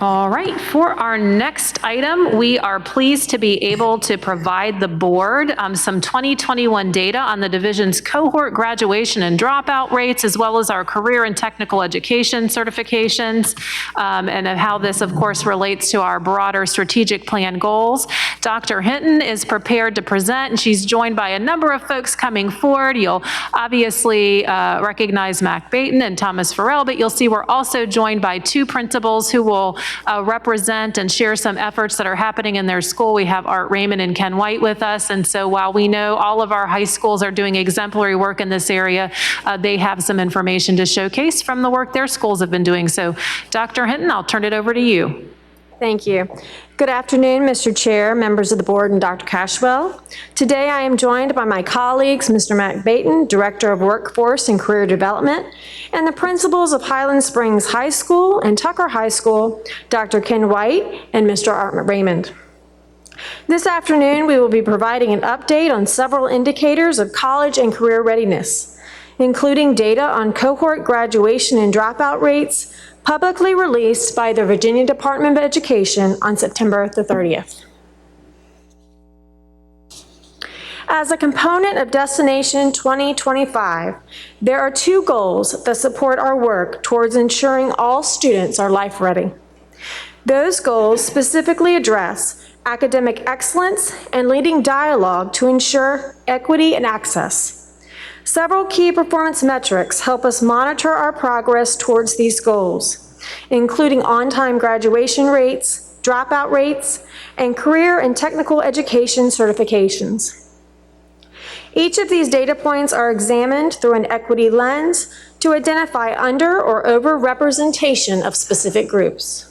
All right, for our next item, we are pleased to be able to provide the board some 2021 data on the division's cohort graduation and dropout rates, as well as our career and technical education certifications, and how this, of course, relates to our broader strategic plan goals. Dr. Hinton is prepared to present, and she's joined by a number of folks coming forward. You'll obviously recognize Mac Baton and Thomas Farrell, but you'll see we're also joined by two principals who will represent and share some efforts that are happening in their school. We have Art Raymond and Ken White with us, and so while we know all of our high schools are doing exemplary work in this area, they have some information to showcase from the work their schools have been doing. So Dr. Hinton, I'll turn it over to you. Thank you. Good afternoon, Mr. Chair, members of the board, and Dr. Cashwell. Today I am joined by my colleagues, Mr. Mac Baton, Director of Workforce and Career Development, and the principals of Highland Springs High School and Tucker High School, Dr. Ken White and Mr. Art Raymond. This afternoon we will be providing an update on several indicators of college and career readiness, including data on cohort graduation and dropout rates, publicly released by the Virginia Department of Education on September the 30th. As a component of Destination 2025, there are two goals that support our work towards ensuring all students are life ready. Those goals specifically address academic excellence and leading dialogue to ensure equity and access. Several key performance metrics help us monitor our progress towards these goals, including on-time graduation rates, dropout rates, and career and technical education certifications. Each of these data points are examined through an equity lens to identify under or over-representation of specific groups.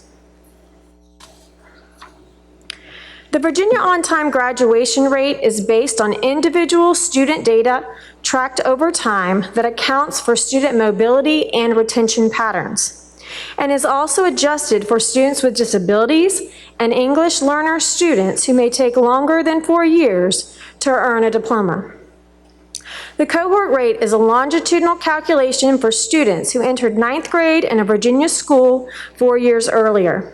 The Virginia on-time graduation rate is based on individual student data tracked over time that accounts for student mobility and retention patterns, and is also adjusted for students with disabilities and English learner students who may take longer than 4 years to earn a diploma. The cohort rate is a longitudinal calculation for students who entered 9th grade in a Virginia school 4 years earlier.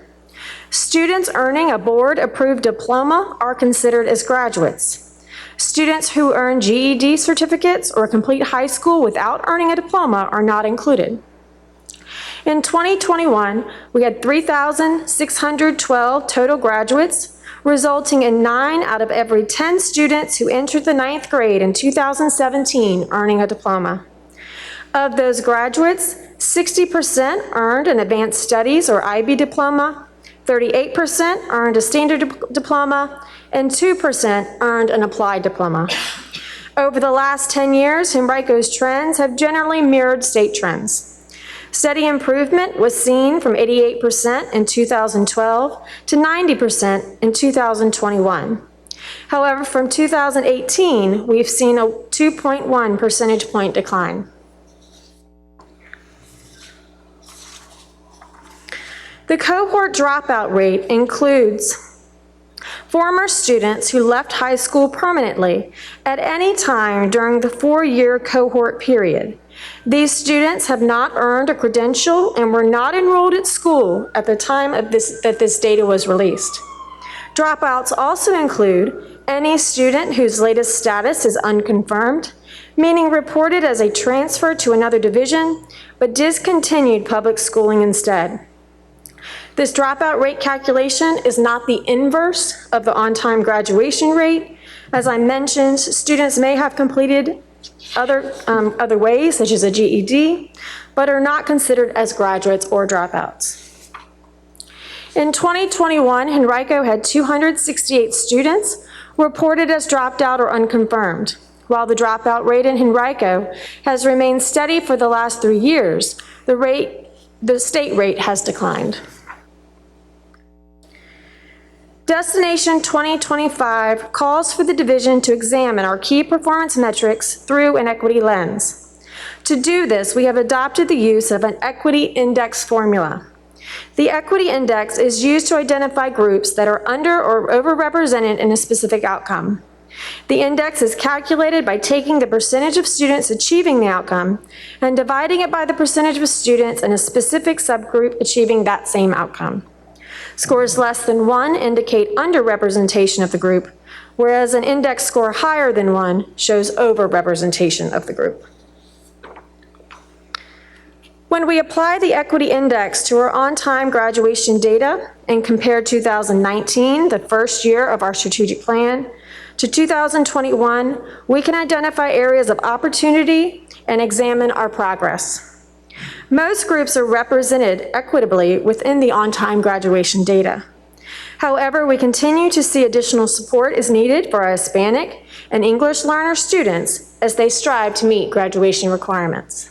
Students earning a board-approved diploma are considered as graduates. Students who earn GED certificates or complete high school without earning a diploma are not included. In 2021, we had 3,612 total graduates, resulting in 9 out of every 10 students who entered the 9th grade in 2017 earning a diploma. Of those graduates, 60% earned an advanced studies or IB diploma, 38% earned a standard diploma, and 2% earned an applied diploma. Over the last 10 years, Henrico's trends have generally mirrored state trends. Steady improvement was seen from 88% in 2012 to 90% in 2021. However, from 2018, we've seen a 2.1 percentage point decline. The cohort dropout rate includes former students who left high school permanently at any time during the 4-year cohort period. These students have not earned a credential and were not enrolled at school at the time that this data was released. Dropouts also include any student whose latest status is unconfirmed, meaning reported as a transfer to another division, but discontinued public schooling instead. This dropout rate calculation is not the inverse of the on-time graduation rate. As I mentioned, students may have completed other ways, such as a GED, but are not considered as graduates or dropouts. In 2021, Henrico had 268 students reported as dropped out or unconfirmed. While the dropout rate in Henrico has remained steady for the last 3 years, the state rate has declined. Destination 2025 calls for the division to examine our key performance metrics through an equity lens. To do this, we have adopted the use of an equity index formula. The equity index is used to identify groups that are under or overrepresented in a specific outcome. The index is calculated by taking the percentage of students achieving the outcome and dividing it by the percentage of students in a specific subgroup achieving that same outcome. Scores less than 1 indicate underrepresentation of the group, whereas an index score higher than 1 shows overrepresentation of the group. When we apply the equity index to our on-time graduation data and compare 2019, the first year of our strategic plan, to 2021, we can identify areas of opportunity and examine our progress. Most groups are represented equitably within the on-time graduation data. However, we continue to see additional support is needed for our Hispanic and English learner students as they strive to meet graduation requirements.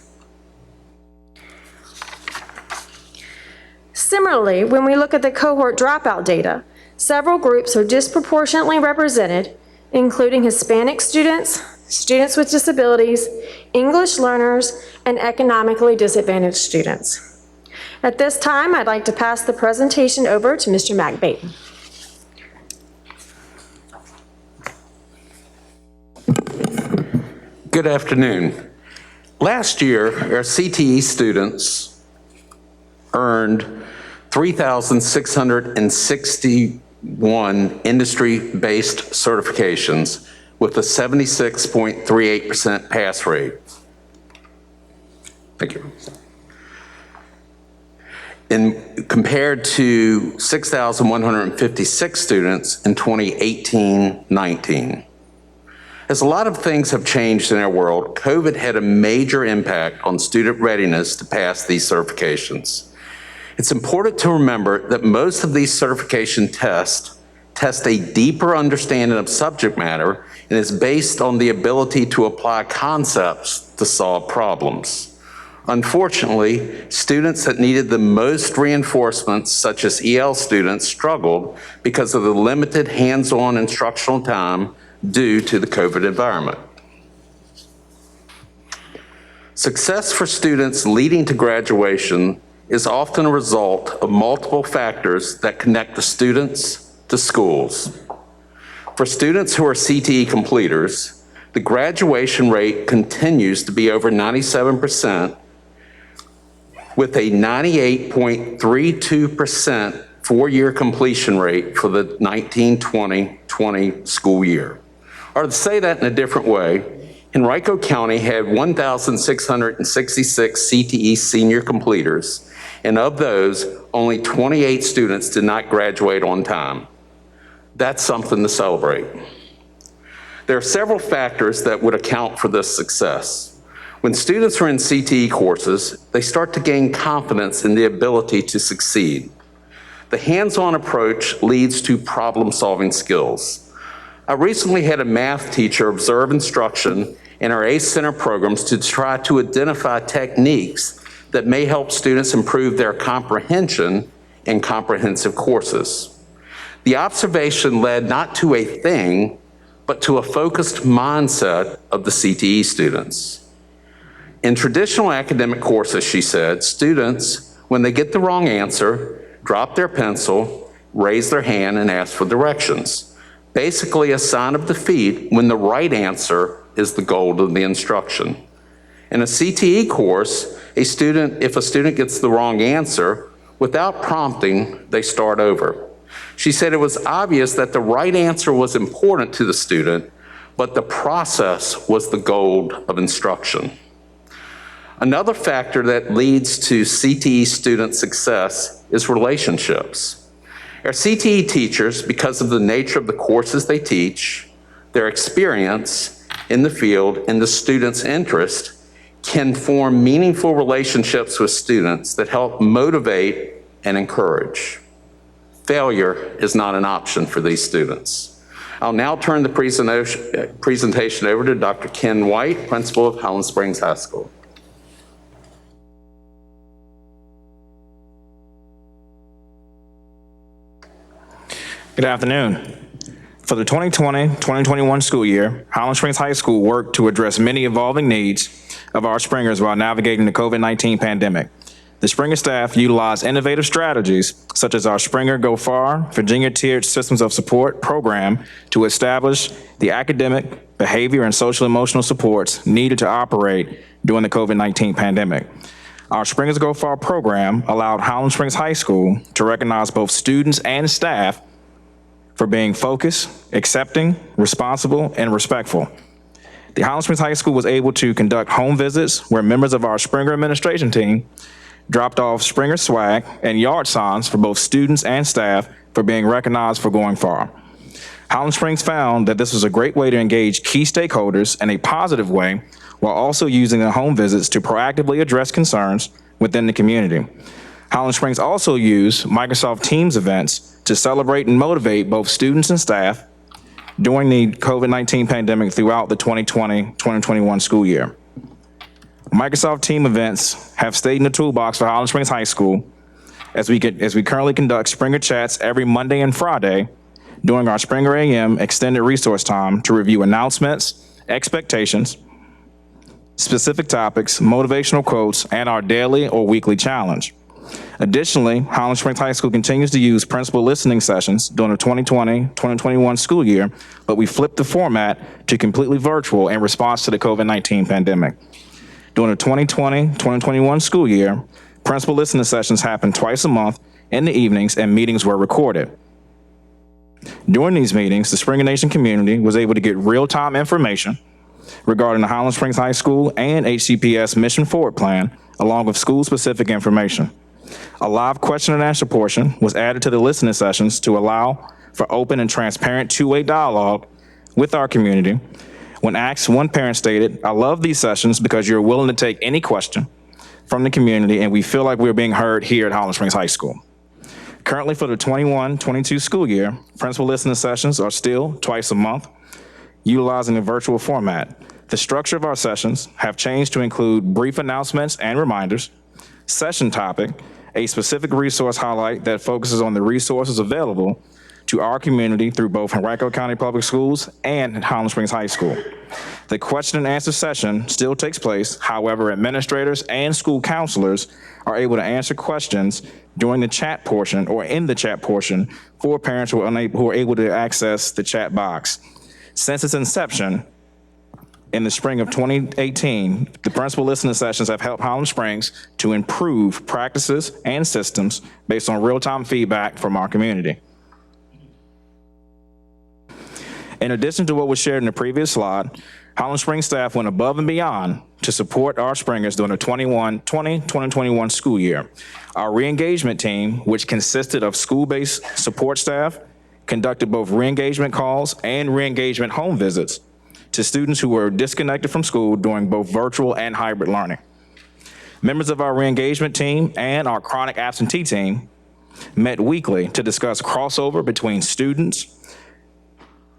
Similarly, when we look at the cohort dropout data, several groups are disproportionately represented, including Hispanic students, students with disabilities, English learners, and economically disadvantaged students. At this time, I'd like to pass the presentation over to Mr. Mac Baton. Good afternoon. Last year, our CTE students earned 3,661 industry-based certifications with a 76.38% pass rate. Thank you. Compared to 6,156 students in 2018-19. As a lot of things have changed in our world, COVID had a major impact on student readiness to pass these certifications. It's important to remember that most of these certification tests test a deeper understanding of subject matter and is based on the ability to apply concepts to solve problems. Unfortunately, students that needed the most reinforcements, such as EL students, struggled because of the limited hands-on instructional time due to the COVID environment. Success for students leading to graduation is often a result of multiple factors that connect the students to schools. For students who are CTE completers, the graduation rate continues to be over 97%, with a 98.32% four-year completion rate for the 19-20 school year. Or to say that in a different way, Henrico County had 1,666 CTE senior completers, and of those, only 28 students did not graduate on time. That's something to celebrate. There are several factors that would account for this success. When students are in CTE courses, they start to gain confidence in the ability to succeed. The hands-on approach leads to problem-solving skills. I recently had a math teacher observe instruction in our ACE Center programs to try to identify techniques that may help students improve their comprehension in comprehensive courses. The observation led not to a thing, but to a focused mindset of the CTE students. In traditional academic courses, she said, students, when they get the wrong answer, drop their pencil, raise their hand, and ask for directions. Basically a sign of defeat when the right answer is the goal of the instruction. In a CTE course, if a student gets the wrong answer, without prompting, they start over. She said it was obvious that the right answer was important to the student, but the process was the goal of instruction. Another factor that leads to CTE student success is relationships. Our CTE teachers, because of the nature of the courses they teach, their experience in the field, and the students' interest, can form meaningful relationships with students that help motivate and encourage. Failure is not an option for these students. I'll now turn the presentation over to Dr. Ken White, principal of Highland Springs High School. Good afternoon. For the 2020-2021 school year, Highland Springs High School worked to address many evolving needs of our Springers while navigating the COVID-19 pandemic. The Springer staff utilized innovative strategies such as our Springer Go Far Virginia Tiered Systems of Support program to establish the academic, behavior, and social emotional supports needed to operate during the COVID-19 pandemic. Our Springers Go Far program allowed Highland Springs High School to recognize both students and staff for being focused, accepting, responsible, and respectful. The Highland Springs High School was able to conduct home visits where members of our Springer administration team dropped off Springer swag and yard signs for both students and staff for being recognized for going far. Highland Springs found that this was a great way to engage key stakeholders in a positive way while also using the home visits to proactively address concerns within the community. Highland Springs also used Microsoft Teams events to celebrate and motivate both students and staff during the COVID-19 pandemic throughout the 2020-2021 school year. Microsoft Team events have stayed in the toolbox for Highland Springs High School as we currently conduct Springer chats every Monday and Friday during our Springer AM extended resource time to review announcements, expectations, specific topics, motivational quotes, and our daily or weekly challenge. Additionally, Highland Springs High School continues to use principal listening sessions during the 2020-2021 school year, but we flipped the format to completely virtual in response to the COVID-19 pandemic. During the 2020-2021 school year, principal listening sessions happened twice a month in the evenings and meetings were recorded. During these meetings, the Springer Nation community was able to get real-time information regarding the Highland Springs High School and HCPS Mission Forward Plan, along with school-specific information. A live question and answer portion was added to the listening sessions to allow for open and transparent two-way dialogue with our community. When asked, one parent stated, "I love these sessions because you're willing to take any question from the community and we feel like we're being heard here at Highland Springs High School." Currently for the 21-22 school year, principal listening sessions are still twice a month, utilizing a virtual format. The structure of our sessions have changed to include brief announcements and reminders, session topic, a specific resource highlight that focuses on the resources available to our community through both Henrico County Public Schools and Highland Springs High School. The question and answer session still takes place. However, administrators and school counselors are able to answer questions during the chat portion or in the chat portion for parents who are able to access the chat box. Since its inception in the spring of 2018, the principal listening sessions have helped Highland Springs to improve practices and systems based on real-time feedback from our community. In addition to what was shared in the previous slide, Highland Springs staff went above and beyond to support our Springers during the 2020-2021 school year. Our re-engagement team, which consisted of school-based support staff, conducted both re-engagement calls and re-engagement home visits to students who were disconnected from school during both virtual and hybrid learning. Members of our re-engagement team and our chronic absentee team met weekly to discuss crossover between students,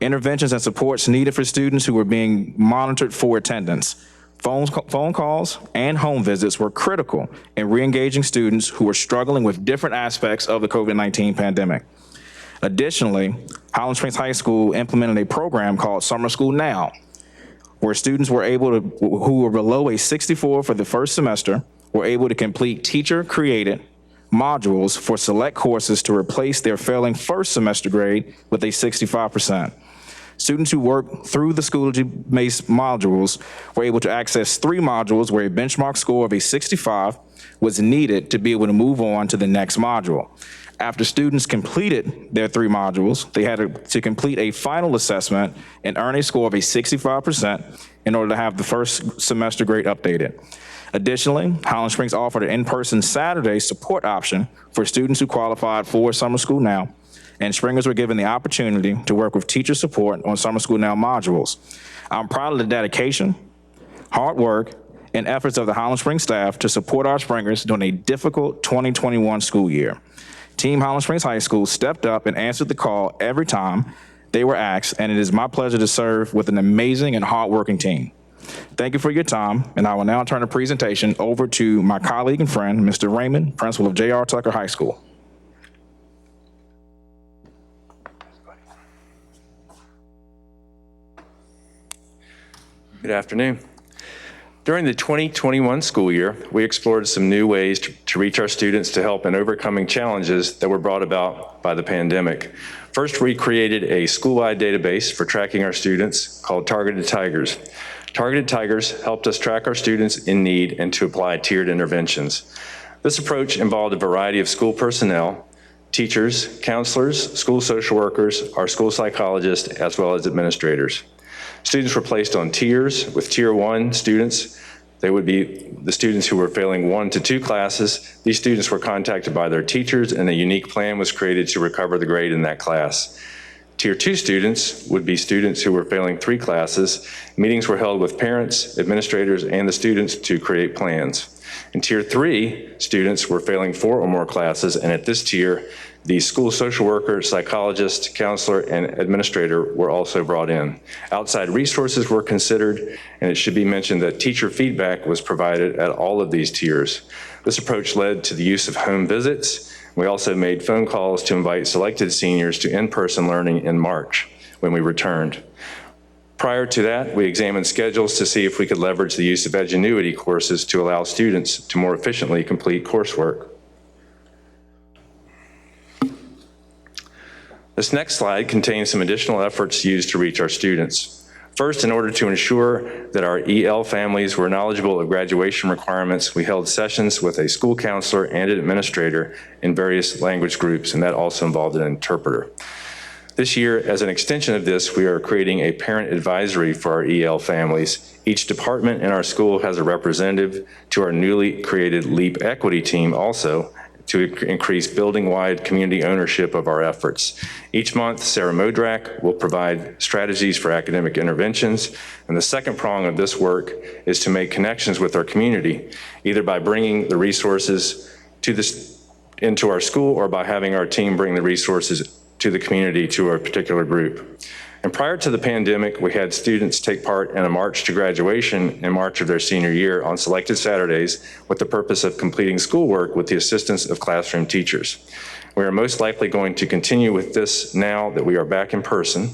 interventions and supports needed for students who were being monitored for attendance. Phone calls and home visits were critical in re-engaging students who were struggling with different aspects of the COVID-19 pandemic. Additionally, Highland Springs High School implemented a program called Summer School Now, where students were who were below a 64 for the first semester, were able to complete teacher-created modules for select courses to replace their failing first semester grade with a 65%. Students who worked through the Schoology-based modules were able to access 3 modules where a benchmark score of a 65 was needed to be able to move on to the next module. After students completed their 3 modules, they had to complete a final assessment and earn a score of a 65% in order to have the first semester grade updated. Additionally, Highland Springs offered an in-person Saturday support option for students who qualified for Summer School Now, and Springers were given the opportunity to work with teacher support on Summer School Now modules. I'm proud of the dedication, hard work, and efforts of the Highland Springs staff to support our Springers during a difficult 2021 school year. Team Highland Springs High School stepped up and answered the call every time they were asked, and it is my pleasure to serve with an amazing and hardworking team. Thank you for your time, and I will now turn the presentation over to my colleague and friend, Mr. Raymond, principal of J.R. Tucker High School. Good afternoon. During the 2021 school year, we explored some new ways to reach our students to help in overcoming challenges that were brought about by the pandemic. First, we created a school-wide database for tracking our students called Targeted Tigers. Targeted Tigers helped us track our students in need and to apply tiered interventions. This approach involved a variety of school personnel, teachers, counselors, school social workers, our school psychologists, as well as administrators. Students were placed on tiers. With Tier 1 students, they would be the students who were failing 1 to 2 classes. These students were contacted by their teachers, and a unique plan was created to recover the grade in that class. Tier 2 students would be students who were failing 3 classes. Meetings were held with parents, administrators, and the students to create plans. In Tier 3, students were failing 4 or more classes, and at this tier, the school social worker, psychologist, counselor, and administrator were also brought in. Outside resources were considered, and it should be mentioned that teacher feedback was provided at all of these tiers. This approach led to the use of home visits. We also made phone calls to invite selected seniors to in-person learning in March when we returned. Prior to that, we examined schedules to see if we could leverage the use of Edgenuity courses to allow students to more efficiently complete coursework. This next slide contains some additional efforts used to reach our students. First, in order to ensure that our EL families were knowledgeable of graduation requirements, we held sessions with a school counselor and an administrator in various language groups, and that also involved an interpreter. This year, as an extension of this, we are creating a parent advisory for our EL families. Each department in our school has a representative to our newly created LEAP Equity team also, to increase building-wide community ownership of our efforts. Each month, Sarah Modrak will provide strategies for academic interventions, and the second prong of this work is to make connections with our community, either by bringing the resources into our school or by having our team bring the resources to the community to a particular group. And prior to the pandemic, we had students take part in a march to graduation in March of their senior year on selected Saturdays with the purpose of completing schoolwork with the assistance of classroom teachers. We are most likely going to continue with this now that we are back in person,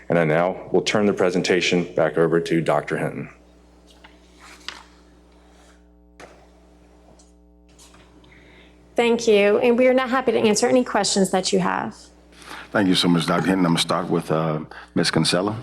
and I now will turn the presentation back over to Dr. Hinton. Thank you, and we are now happy to answer any questions that you have. Thank you so much, Dr. Hinton. I'm going to start with Ms. Kinsella.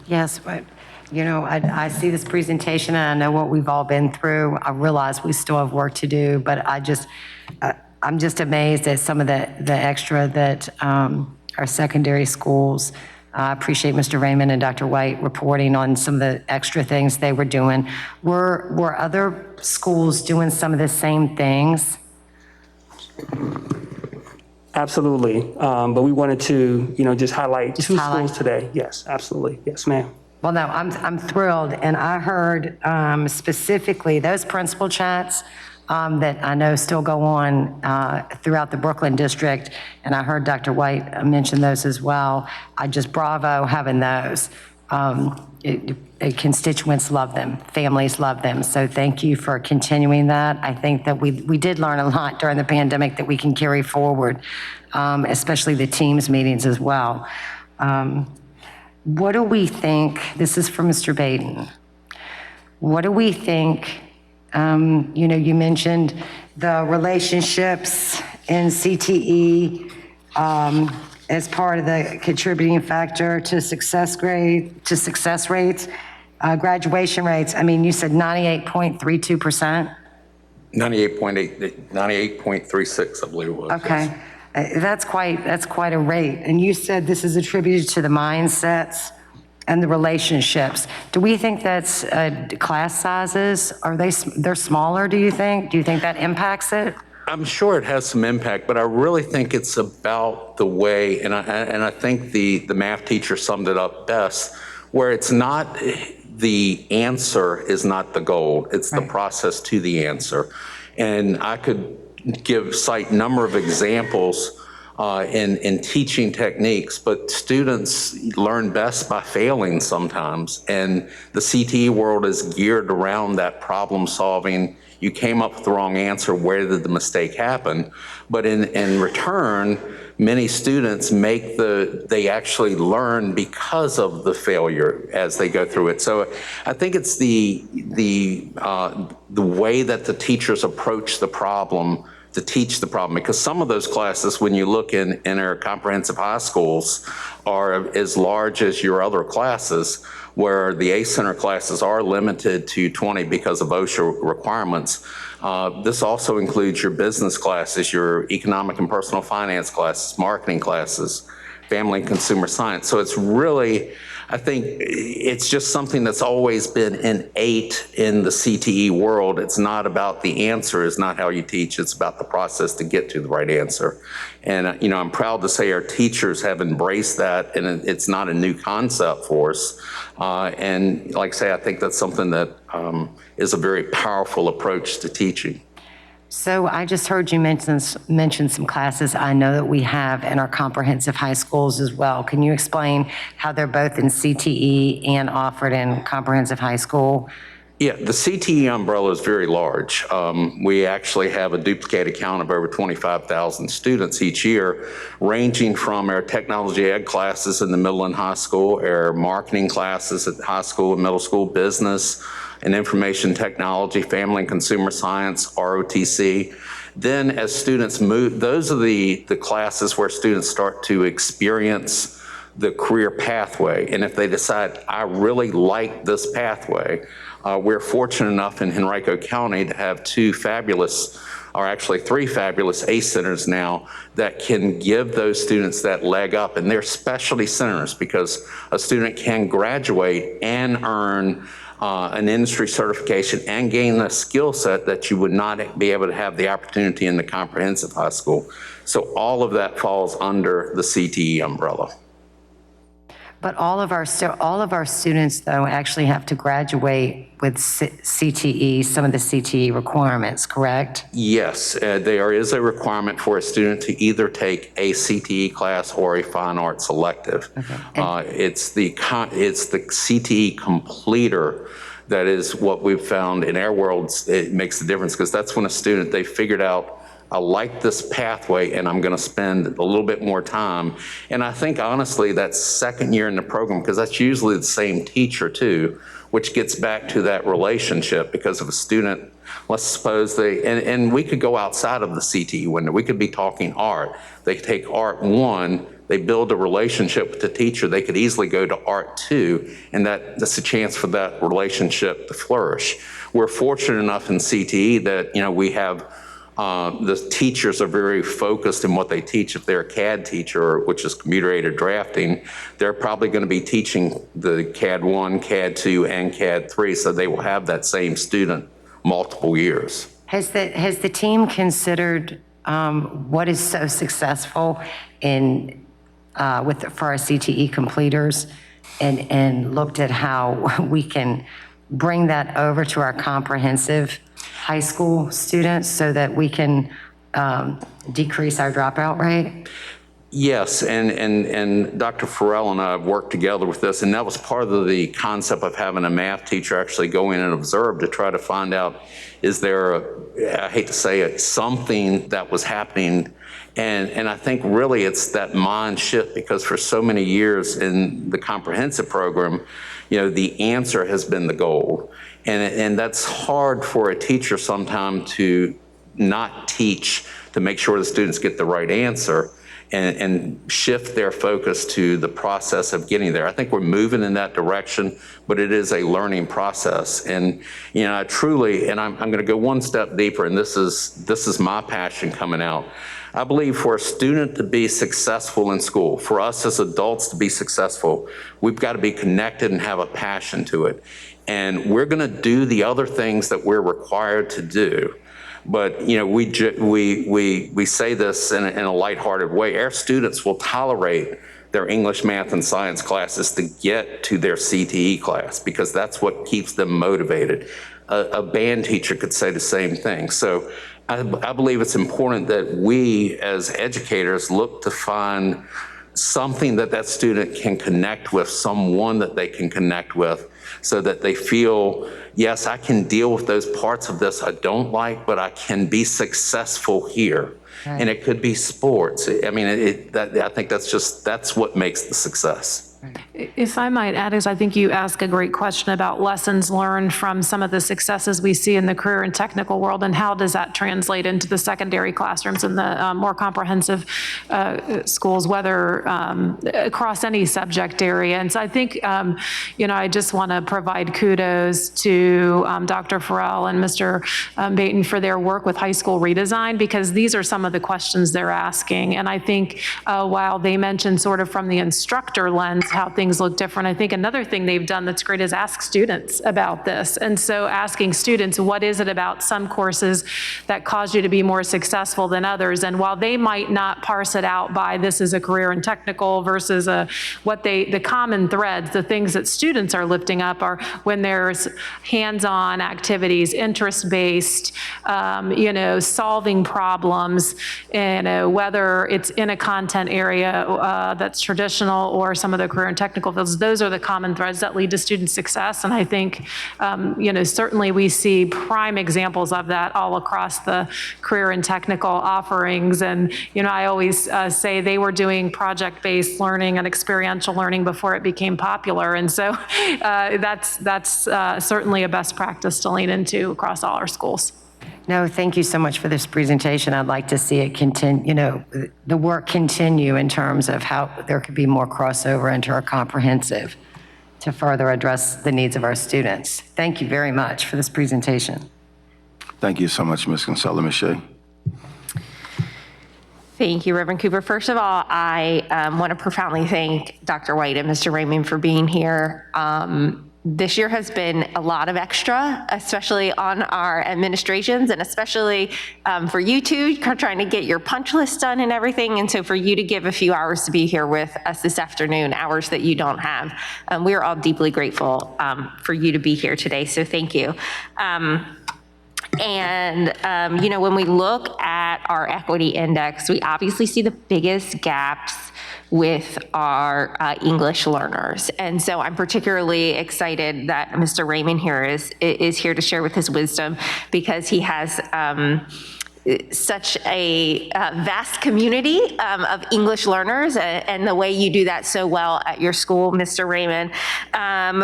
Yes, but you know, I see this presentation and I know what we've all been through. I realize we still have work to do, but I'm just amazed at some of the extra that our secondary schools. I appreciate Mr. Raymond and Dr. White reporting on some of the extra things they were doing. Were other schools doing some of the same things? Absolutely, but we wanted to, just highlight two schools today. Yes, absolutely. Yes, ma'am. Well, no, I'm thrilled, and I heard specifically those principal chats that I know still go on throughout the Brooklyn district, and I heard Dr. White mention those as well. I just bravo having those. Constituents love them, families love them, so thank you for continuing that. I think that we did learn a lot during the pandemic that we can carry forward, especially the Teams meetings as well. What do we think, this is for Mr. Baden, what do we think, you mentioned the relationships in CTE as part of the contributing factor to success rates, graduation rates. I mean, you said 98.32%? 98.36, I believe it was. Okay. That's quite a rate. And you said this is attributed to the mindsets and the relationships. Do we think that's class sizes? They're smaller, do you think? Do you think that impacts it? I'm sure it has some impact, but I really think it's about the way, and I think the math teacher summed it up best, where it's not, the answer is not the goal, it's the process to the answer. And I could cite a number of examples in teaching techniques, but students learn best by failing sometimes. And the CTE world is geared around that problem solving. You came up with the wrong answer, where did the mistake happen? But in return, many students they actually learn because of the failure as they go through it. So I think it's the way that the teachers approach the problem to teach the problem, because some of those classes, when you look in our comprehensive high schools, are as large as your other classes, where the ACE Center classes are limited to 20 because of OSHA requirements. This also includes your business classes, your economic and personal finance classes, marketing classes, family and consumer science. So it's really, I think it's just something that's always been innate in the CTE world. It's not about the answer, it's not how you teach, it's about the process to get to the right answer. And I'm proud to say our teachers have embraced that, and it's not a new concept for us. And like I say, I think that's something that is a very powerful approach to teaching. So I just heard you mention some classes I know that we have in our comprehensive high schools as well. Can you explain how they're both in CTE and offered in comprehensive high school? Yeah, the CTE umbrella is very large. We actually have a duplicated count of over 25,000 students each year, ranging from our technology ed classes in the middle and high school, our marketing classes at high school and middle school, business and information technology, family and consumer science, ROTC. Then as students move, those are the classes where students start to experience the career pathway. And if they decide, I really like this pathway, we're fortunate enough in Henrico County to have three fabulous ACE centers now that can give those students that leg up. And they're specialty centers because a student can graduate and earn an industry certification and gain a skill set that you would not be able to have the opportunity in the comprehensive high school. So all of that falls under the CTE umbrella. But all of our students, though, actually have to graduate with CTE, some of the CTE requirements, correct? Yes, there is a requirement for a student to either take a CTE class or a fine arts elective. Okay. It's the CTE completer that is what we've found in our world. It makes the difference because that's when a student, they figured out, I like this pathway and I'm going to spend a little bit more time. And I think honestly that second year in the program, because that's usually the same teacher too, which gets back to that relationship, because if a student, let's suppose and we could go outside of the CTE window, we could be talking art. They take art 1, they build a relationship with the teacher, they could easily go to art 2, and that's a chance for that relationship to flourish. We're fortunate enough in CTE that, we have the teachers are very focused in what they teach. If they're a CAD teacher, which is computer-aided drafting, they're probably going to be teaching the CAD 1, CAD 2, and CAD 3, so they will have that same student multiple years. Has the team considered what is so successful for our CTE completers and looked at how we can bring that over to our comprehensive high school students so that we can decrease our dropout rate? Yes, and Dr. Farrell and I have worked together with this, and that was part of the concept of having a math teacher actually go in and observe to try to find out, is there I hate to say it, something that was happening. And I think really it's that mind shift, because for so many years in the comprehensive program, the answer has been the goal. And that's hard for a teacher sometimes to not teach to make sure the students get the right answer and shift their focus to the process of getting there. I think we're moving in that direction, but it is a learning process. And I truly, and I'm going to go one step deeper, and this is my passion coming out. I believe for a student to be successful in school, for us as adults to be successful, we've got to be connected and have a passion to it. And we're going to do the other things that we're required to do. But we say this in a lighthearted way. Our students will tolerate their English, math, and science classes to get to their CTE class, because that's what keeps them motivated. A band teacher could say the same thing. So I believe it's important that we as educators look to find something that that student can connect with, someone that they can connect with, so that they feel, yes, I can deal with those parts of this I don't like, but I can be successful here. Right. And it could be sports. I mean, I think that's what makes the success. If I might add, is I think you ask a great question about lessons learned from some of the successes we see in the career and technical world, and how does that translate into the secondary classrooms and the more comprehensive schools, whether across any subject area. And so I think, I just want to provide kudos to Dr. Farrell and Mr. Baton for their work with high school redesign, because these are some of the questions they're asking. And I think while they mentioned sort of from the instructor lens how things look different, I think another thing they've done that's great is ask students about this. And so asking students, what is it about some courses that cause you to be more successful than others? And while they might not parse it out by this is a career and technical versus the common threads, the things that students are lifting up are when there's hands-on activities, interest-based, solving problems, whether it's in a content area that's traditional or some of the career and technical fields. Those are the common threads that lead to student success. And I think, certainly we see prime examples of that all across the career and technical offerings. And, I always say they were doing project-based learning and experiential learning before it became popular. And so that's certainly a best practice to lean into across all our schools. No, thank you so much for this presentation. I'd like to see it continue, the work continue in terms of how there could be more crossover into our comprehensive to further address the needs of our students. Thank you very much for this presentation. Thank you so much, Ms. Kinsella. Ms. Shea. Thank you, Reverend Cooper. First of all, I want to profoundly thank Dr. White and Mr. Raymond for being here. This year has been a lot of extra, especially on our administrations, and especially for you two, trying to get your punch list done and everything. And so for you to give a few hours to be here with us this afternoon, hours that you don't have, we are all deeply grateful for you to be here today. So thank you. When we look at our equity index, we obviously see the biggest gaps with our English learners. And so I'm particularly excited that Mr. Raymond here is here to share with his wisdom, because he has such a vast community of English learners, and the way you do that so well at your school, Mr. Raymond.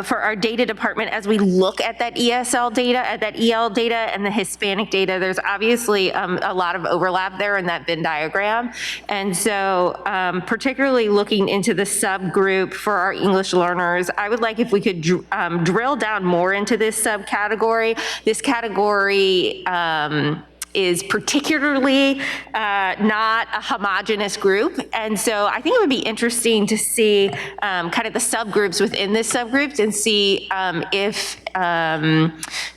For our data department, as we look at that ESL data, at that EL data and the Hispanic data, there's obviously a lot of overlap there in that Venn diagram. And so particularly looking into the subgroup for our English learners, I would like if we could drill down more into this subcategory. This category is particularly not a homogeneous group. And so I think it would be interesting to see kind of the subgroups within this subgroup and see if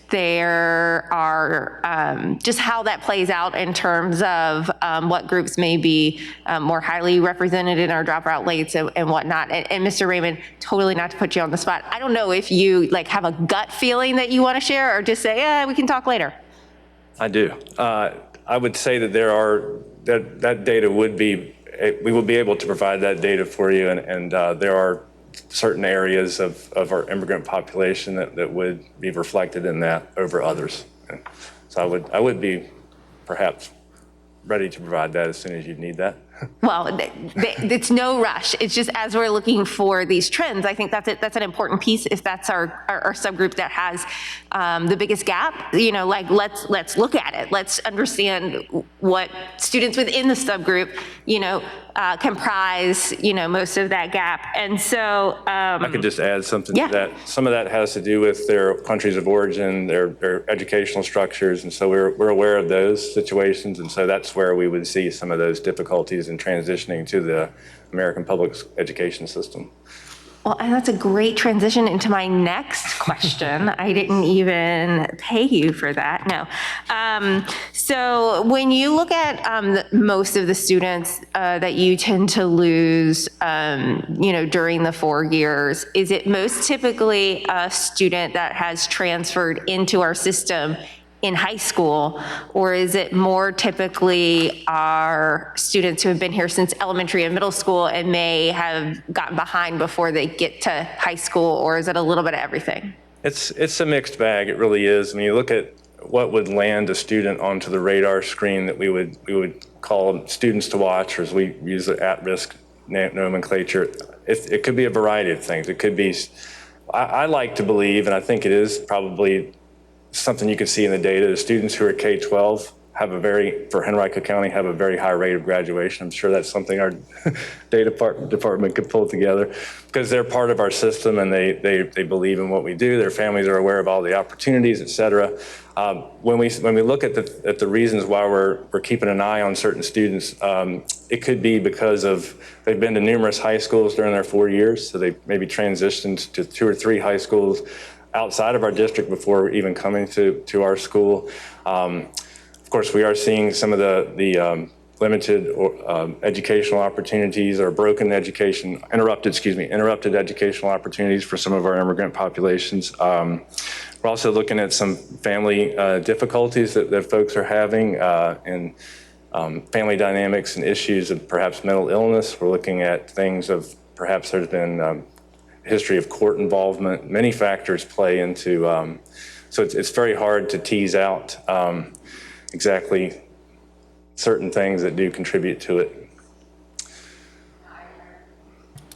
there are just how that plays out in terms of what groups may be more highly represented in our dropout rates and whatnot. And Mr. Raymond, totally not to put you on the spot, I don't know if you have a gut feeling that you want to share, or just say, yeah, we can talk later. I do. I would say that that data would be, we will be able to provide that data for you, and there are certain areas of our immigrant population that would be reflected in that over others. And so I would be perhaps ready to provide that as soon as you need that. Well, it's no rush. It's just as we're looking for these trends, I think that's an important piece. If that's our subgroup that has the biggest gap, let's look at it. Let's understand what students within the subgroup, comprise, most of that gap. And so I could just add something to that. Some of that has to do with their countries of origin, their educational structures, and so we're aware of those situations, and so that's where we would see some of those difficulties in transitioning to the American public education system. Well, and that's a great transition into my next question. I didn't even pay you for that. No. So when you look at most of the students that you tend to lose, during the 4 years, is it most typically a student that has transferred into our system in high school, or is it more typically our students who have been here since elementary and middle school and may have gotten behind before they get to high school, or is it a little bit of everything? It's a mixed bag, it really is. When you look at what would land a student onto the radar screen that we would call students to watch, or as we use the at-risk nomenclature, it could be a variety of things. It could be, I like to believe, and I think it is probably something you can see in the data, the students who are K-12 have for Henrico County, have a very high rate of graduation. I'm sure that's something our data department could pull together, because they're part of our system and they believe in what we do. Their families are aware of all the opportunities, et cetera. When we look at the reasons why we're keeping an eye on certain students, it could be because they've been to numerous high schools during their 4 years, so they maybe transitioned to 2 or 3 high schools outside of our district before even coming to our school. Of course, we are seeing some of the limited educational opportunities or interrupted educational opportunities for some of our immigrant populations. We're also looking at some family difficulties that folks are having and family dynamics and issues of perhaps mental illness. We're looking at things of perhaps there's been history of court involvement. Many factors play into, so it's very hard to tease out exactly certain things that do contribute to it.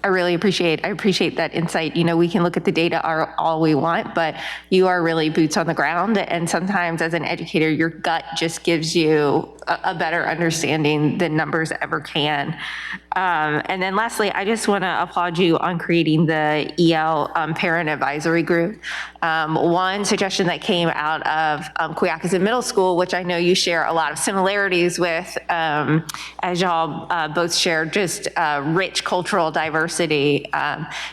I appreciate that insight. You know, we can look at the data all we want, but you are really boots on the ground. And sometimes as an educator, your gut just gives you a better understanding than numbers ever can. And then lastly, I just want to applaud you on creating the EL Parent Advisory Group. One suggestion that came out of Kuyakasin Middle School, which I know you share a lot of similarities with, as y'all both shared, just rich cultural diversity,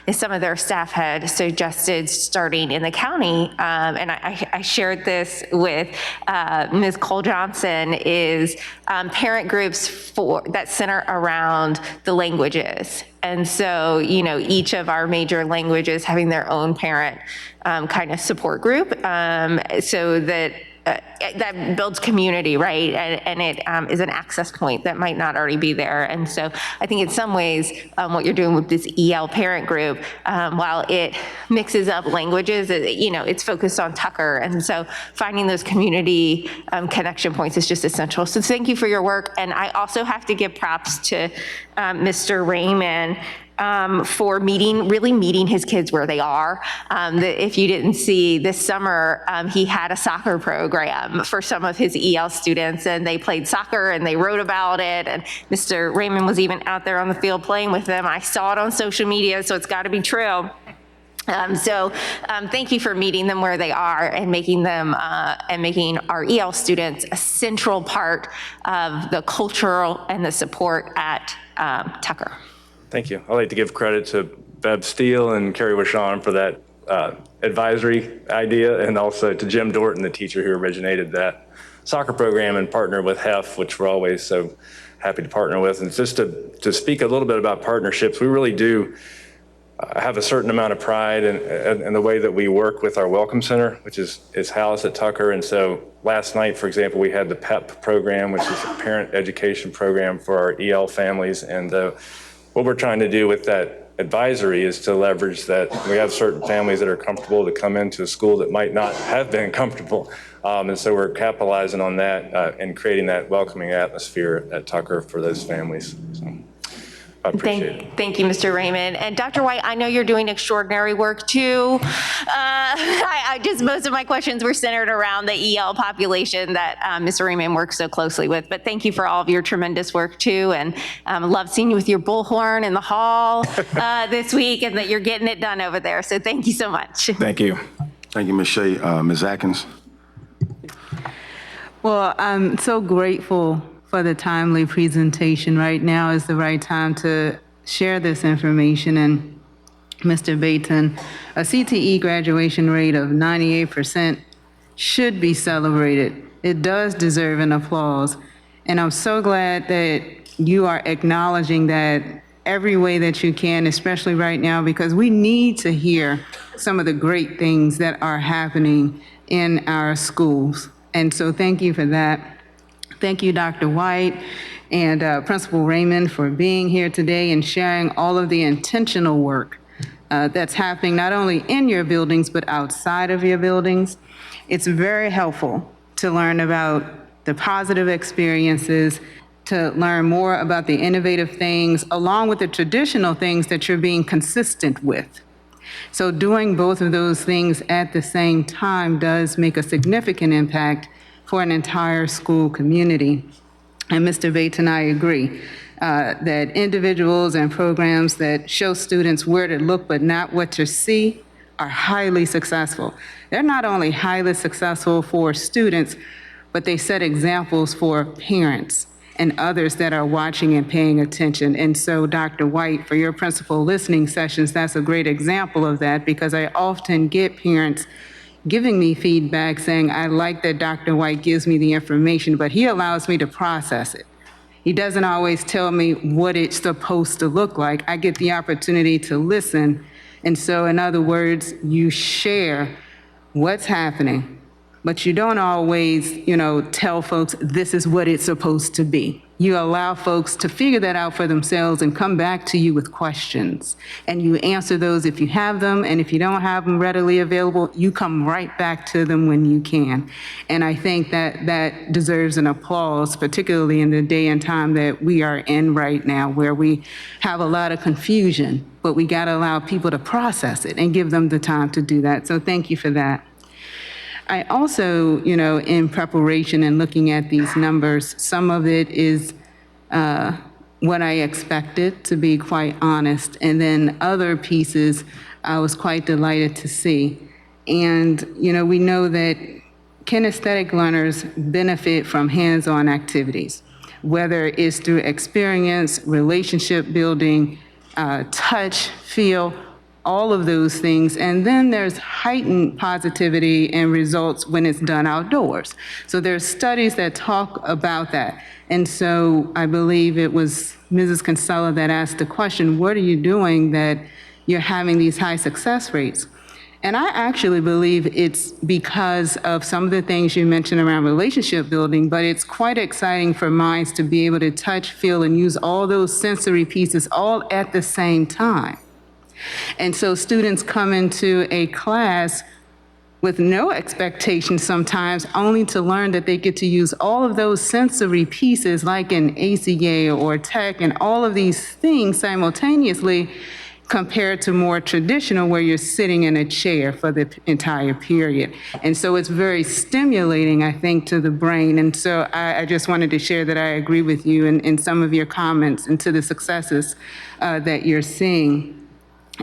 is some of their staff had suggested starting in the county. And I shared this with Ms. Cole Johnson, is parent groups that center around the languages. And so, you know, each of our major languages having their own parent kind of support group, so that that builds community, right? And it is an access point that might not already be there. And so I think in some ways, what you're doing with this EL parent group, while it mixes up languages, you know, it's focused on Tucker. And so finding those community connection points is just essential. So thank you for your work. And I also have to give props to Mr. Raymond for really meeting his kids where they are. If you didn't see, this summer, he had a soccer program for some of his EL students, and they played soccer and they wrote about it. And Mr. Raymond was even out there on the field playing with them. I saw it on social media, so it's got to be true. So thank you for meeting them where they are and making them and making our EL students a central part of the cultural and the support at Tucker. Thank you. I'd like to give credit to Bev Steele and Carrie Washon for that advisory idea, and also to Jim Dorton, the teacher who originated that soccer program and partnered with HEF, which we're always so happy to partner with. And just to speak a little bit about partnerships, we really do have a certain amount of pride in the way that we work with our Welcome Center, which is housed at Tucker. And so last night, for example, we had the PEP program, which is a parent education program for our EL families. And what we're trying to do with that advisory is to leverage that we have certain families that are comfortable to come into a school that might not have been comfortable. And so we're capitalizing on that and creating that welcoming atmosphere at Tucker for those families. So I appreciate it. Thank you, Mr. Raymond. And Dr. White, I know you're doing extraordinary work too. Most of my questions were centered around the EL population that Mr. Raymond works so closely with. But thank you for all of your tremendous work too. And love seeing you with your bullhorn in the hall this week, and that you're getting it done over there. So thank you so much. Thank you. Thank you, Ms. Shea. Ms. Atkins. Well, I'm so grateful for the timely presentation. Right now is the right time to share this information. And Mr. Baton, a CTE graduation rate of 98% should be celebrated. It does deserve an applause. And I'm so glad that you are acknowledging that every way that you can, especially right now, because we need to hear some of the great things that are happening in our schools. And so thank you for that. Thank you, Dr. White and Principal Raymond, for being here today and sharing all of the intentional work that's happening not only in your buildings, but outside of your buildings. It's very helpful to learn about the positive experiences, to learn more about the innovative things, along with the traditional things that you're being consistent with. So doing both of those things at the same time does make a significant impact for an entire school community. And Mr. Bates and I agree that individuals and programs that show students where to look but not what to see are highly successful. They're not only highly successful for students, but they set examples for parents and others that are watching and paying attention. And so, Dr. White, for your principal listening sessions, that's a great example of that, because I often get parents giving me feedback saying, I like that Dr. White gives me the information, but he allows me to process it. He doesn't always tell me what it's supposed to look like. I get the opportunity to listen. And so, in other words, you share what's happening, but you don't always, tell folks this is what it's supposed to be. You allow folks to figure that out for themselves and come back to you with questions. And you answer those if you have them, and if you don't have them readily available, you come right back to them when you can. And I think that deserves an applause, particularly in the day and time that we are in right now, where we have a lot of confusion, but we gotta allow people to process it and give them the time to do that. So thank you for that. I also, in preparation and looking at these numbers, some of it is what I expected, to be quite honest. And then other pieces I was quite delighted to see. And, we know that kinesthetic learners benefit from hands-on activities, whether it's through experience, relationship building, touch, feel, all of those things. And then there's heightened positivity and results when it's done outdoors. So there's studies that talk about that. And so I believe it was Mrs. Kinsella that asked the question, what are you doing that you're having these high success rates? And I actually believe it's because of some of the things you mentioned around relationship building, but it's quite exciting for minds to be able to touch, feel, and use all those sensory pieces all at the same time. And so students come into a class with no expectation sometimes, only to learn that they get to use all of those sensory pieces like in ACA or tech and all of these things simultaneously, compared to more traditional where you're sitting in a chair for the entire period. And so it's very stimulating, I think, to the brain. And so I just wanted to share that I agree with you in some of your comments and to the successes that you're seeing.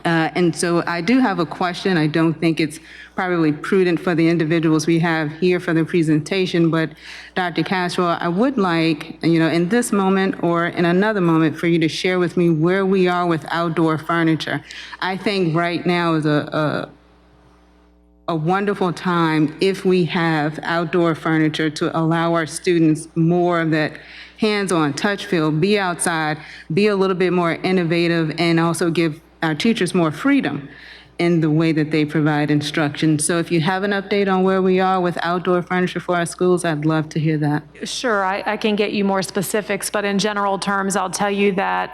And so I do have a question. I don't think it's probably prudent for the individuals we have here for the presentation, but Dr. Castro, I would like, in this moment or in another moment for you to share with me where we are with outdoor furniture. I think right now is a wonderful time if we have outdoor furniture to allow our students more of that hands-on touch feel, be outside, be a little bit more innovative, and also give our teachers more freedom in the way that they provide instruction. So if you have an update on where we are with outdoor furniture for our schools, I'd love to hear that. Sure, I can get you more specifics, but in general terms, I'll tell you that,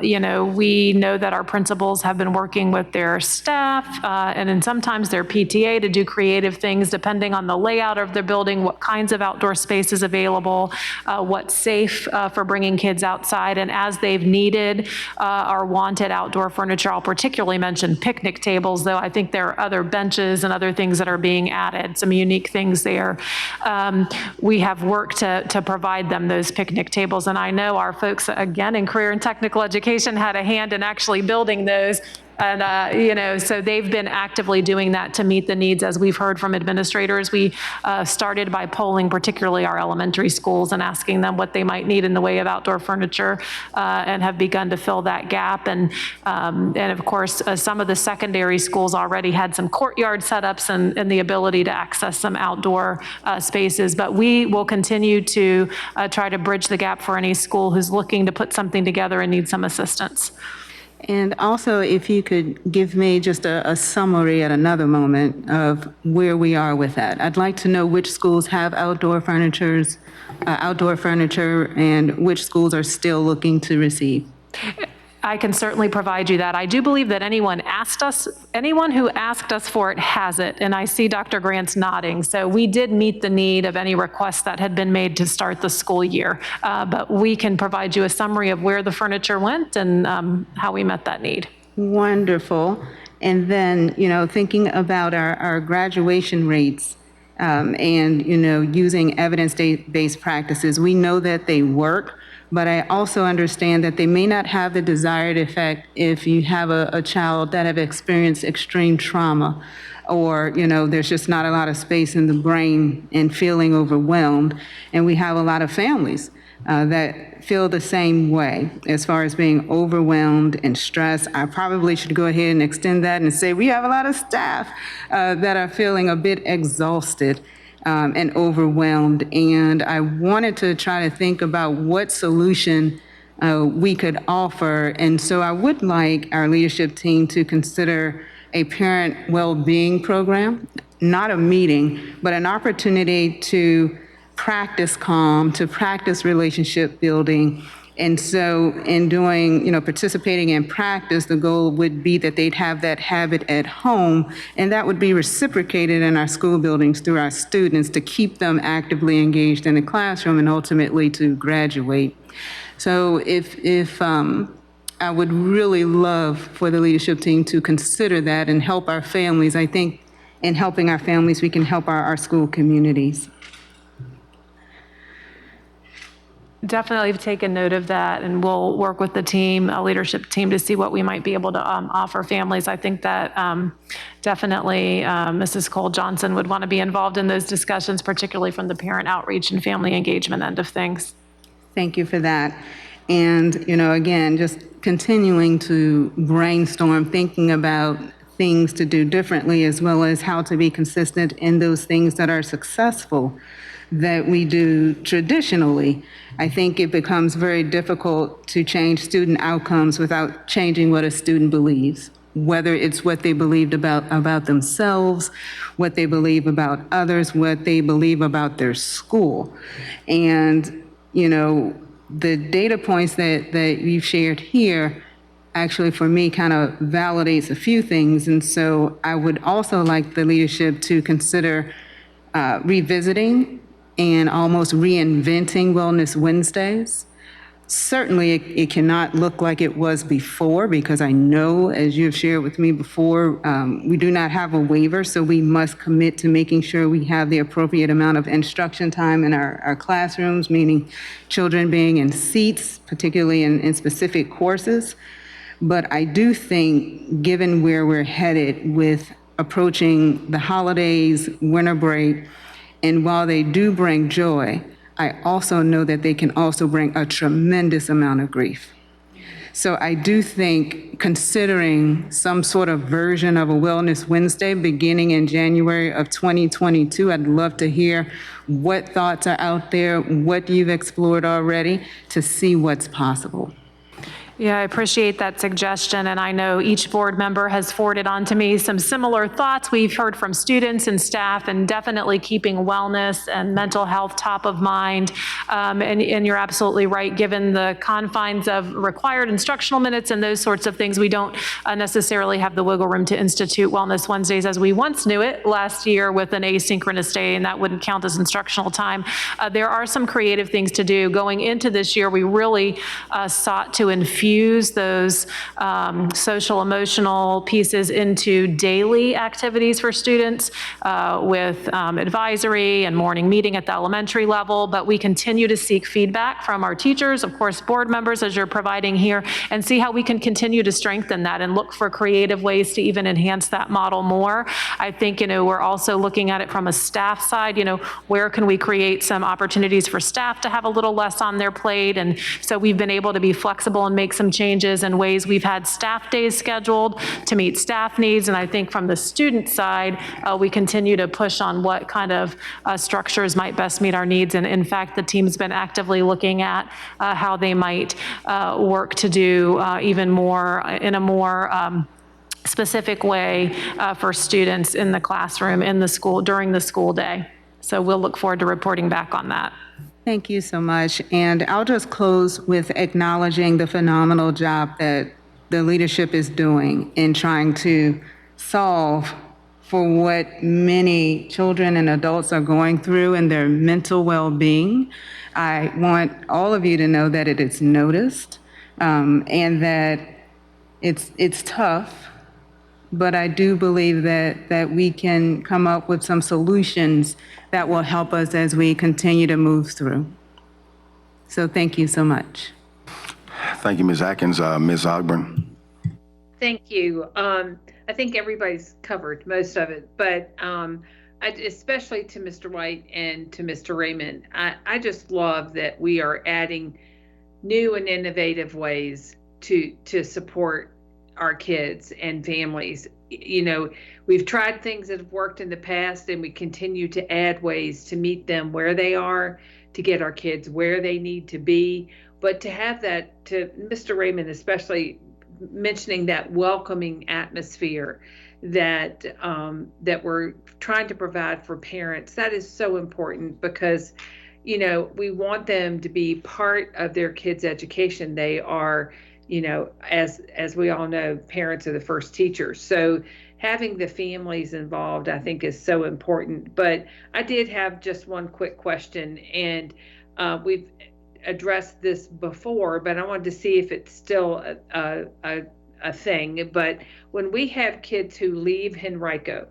we know that our principals have been working with their staff and then sometimes their PTA to do creative things depending on the layout of their building, what kinds of outdoor space is available, what's safe for bringing kids outside. And as they've needed or wanted outdoor furniture, I'll particularly mention picnic tables, though I think there are other benches and other things that are being added, some unique things there. We have worked to provide them those picnic tables, and I know our folks, again, in career and technical education had a hand in actually building those. And, so they've been actively doing that to meet the needs. As we've heard from administrators, we started by polling particularly our elementary schools and asking them what they might need in the way of outdoor furniture and have begun to fill that gap. And of course, some of the secondary schools already had some courtyard setups and the ability to access some outdoor spaces. But we will continue to try to bridge the gap for any school who's looking to put something together and needs some assistance. And also, if you could give me just a summary at another moment of where we are with that. I'd like to know which schools have outdoor furniture, and which schools are still looking to receive. I can certainly provide you that. I do believe that anyone who asked us for it has it, and I see Dr. Grant's nodding. So we did meet the need of any requests that had been made to start the school year, but we can provide you a summary of where the furniture went and how we met that need. Wonderful. And then, thinking about our graduation rates, and, using evidence-based practices, we know that they work, but I also understand that they may not have the desired effect if you have a child that have experienced extreme trauma, or, there's just not a lot of space in the brain and feeling overwhelmed. And we have a lot of families that feel the same way as far as being overwhelmed and stressed. I probably should go ahead and extend that and say we have a lot of staff that are feeling a bit exhausted and overwhelmed. And I wanted to try to think about what solution we could offer. And so I would like our leadership team to consider a parent well-being program, not a meeting, but an opportunity to practice calm, to practice relationship building. And so in doing, participating in practice, the goal would be that they'd have that habit at home, and that would be reciprocated in our school buildings through our students to keep them actively engaged in the classroom and ultimately to graduate. So if I would really love for the leadership team to consider that and help our families. I think in helping our families, we can help our school communities. Definitely have taken note of that, and we'll work with the team, a leadership team, to see what we might be able to offer families. I think that definitely Mrs. Cole Johnson would want to be involved in those discussions, particularly from the parent outreach and family engagement end of things. Thank you for that. And, again, just continuing to brainstorm, thinking about things to do differently, as well as how to be consistent in those things that are successful that we do traditionally. I think it becomes very difficult to change student outcomes without changing what a student believes, whether it's what they believed about themselves, what they believe about others, what they believe about their school. And, the data points that you've shared here actually, for me, kind of validates a few things. And so I would also like the leadership to consider revisiting and almost reinventing Wellness Wednesdays. Certainly, it cannot look like it was before, because I know, as you have shared with me before, we do not have a waiver, so we must commit to making sure we have the appropriate amount of instruction time in our classrooms, meaning children being in seats, particularly in specific courses. But I do think, given where we're headed with approaching the holidays, winter break, and while they do bring joy, I also know that they can also bring a tremendous amount of grief. So I do think considering some sort of version of a Wellness Wednesday beginning in January of 2022, I'd love to hear what thoughts are out there, what you've explored already, to see what's possible. Yeah, I appreciate that suggestion, and I know each board member has forwarded on to me some similar thoughts we've heard from students and staff, and definitely keeping wellness and mental health top of mind. And you're absolutely right, given the confines of required instructional minutes and those sorts of things, we don't necessarily have the wiggle room to institute Wellness Wednesdays as we once knew it last year with an asynchronous day, and that wouldn't count as instructional time. There are some creative things to do. Going into this year, we really sought to infuse those social emotional pieces into daily activities for students with advisory and morning meeting at the elementary level, but we continue to seek feedback from our teachers, of course, board members, as you're providing here, and see how we can continue to strengthen that and look for creative ways to even enhance that model more. I think, we're also looking at it from a staff side, where can we create some opportunities for staff to have a little less on their plate? And so we've been able to be flexible and make make some changes in ways we've had staff days scheduled to meet staff needs. And I think from the student side, we continue to push on what kind of structures might best meet our needs. And in fact, the team's been actively looking at how they might work to do even more in a more specific way for students in the classroom, in the school, during the school day. So we'll look forward to reporting back on that. Thank you so much. And I'll just close with acknowledging the phenomenal job that the leadership is doing in trying to solve for what many children and adults are going through in their mental well-being. I want all of you to know that it is noticed and that it's tough, but I do believe that we can come up with some solutions that will help us as we continue to move through. So thank you so much. Thank you, Ms. Atkins. Ms. Ogburn. Thank you. I think everybody's covered most of it, but especially to Mr. White and to Mr. Raymond, I just love that we are adding new and innovative ways to support our kids and families. You know, we've tried things that have worked in the past, and we continue to add ways to meet them where they are, to get our kids where they need to be. But to have that, to Mr. Raymond especially, mentioning that welcoming atmosphere that that we're trying to provide for parents, that is so important, because you know, we want them to be part of their kids' education. They are, you know, as we all know, parents are the first teachers. So having the families involved, I think, is so important. But I did have just one quick question, and we've addressed this before, but I wanted to see if it's still a thing. But when we have kids who leave Henrico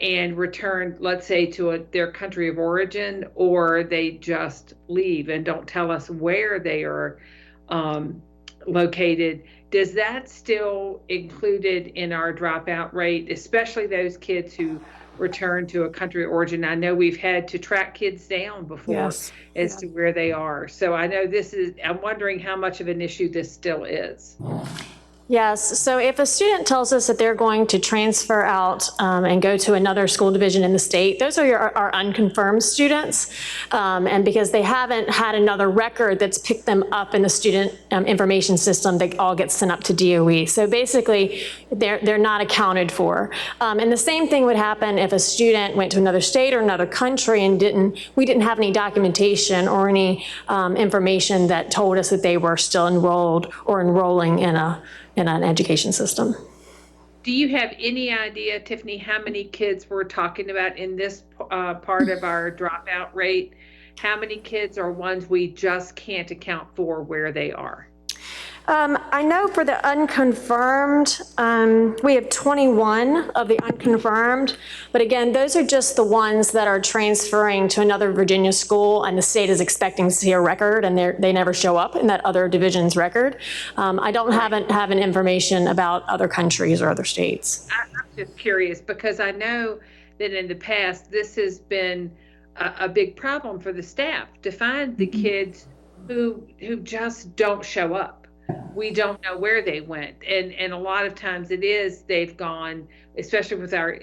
and return, let's say, to their country of origin, or they just leave and don't tell us where they are located, does that still included in our dropout rate, especially those kids who return to a country of origin? I know we've had to track kids down before as to where they are. So I know I'm wondering how much of an issue this still is. Yes, so if a student tells us that they're going to transfer out and go to another school division in the state, those are our unconfirmed students. And because they haven't had another record that's picked them up in the student information system, they all get sent up to DOE. So basically, they're not accounted for. And the same thing would happen if a student went to another state or another country and we didn't have any documentation or any information that told us that they were still enrolled or enrolling in an education system. Do you have any idea, Tiffany, how many kids we're talking about in this part of our dropout rate? How many kids are ones we just can't account for where they are? I know for the unconfirmed, we have 21 of the unconfirmed, but again, those are just the ones that are transferring to another Virginia school and the state is expecting to see a record and they never show up in that other division's record. I don't have an information about other countries or other states. I'm just curious because I know that in the past, this has been a big problem for the staff to find the kids who just don't show up. We don't know where they went. And a lot of times they've gone, especially with our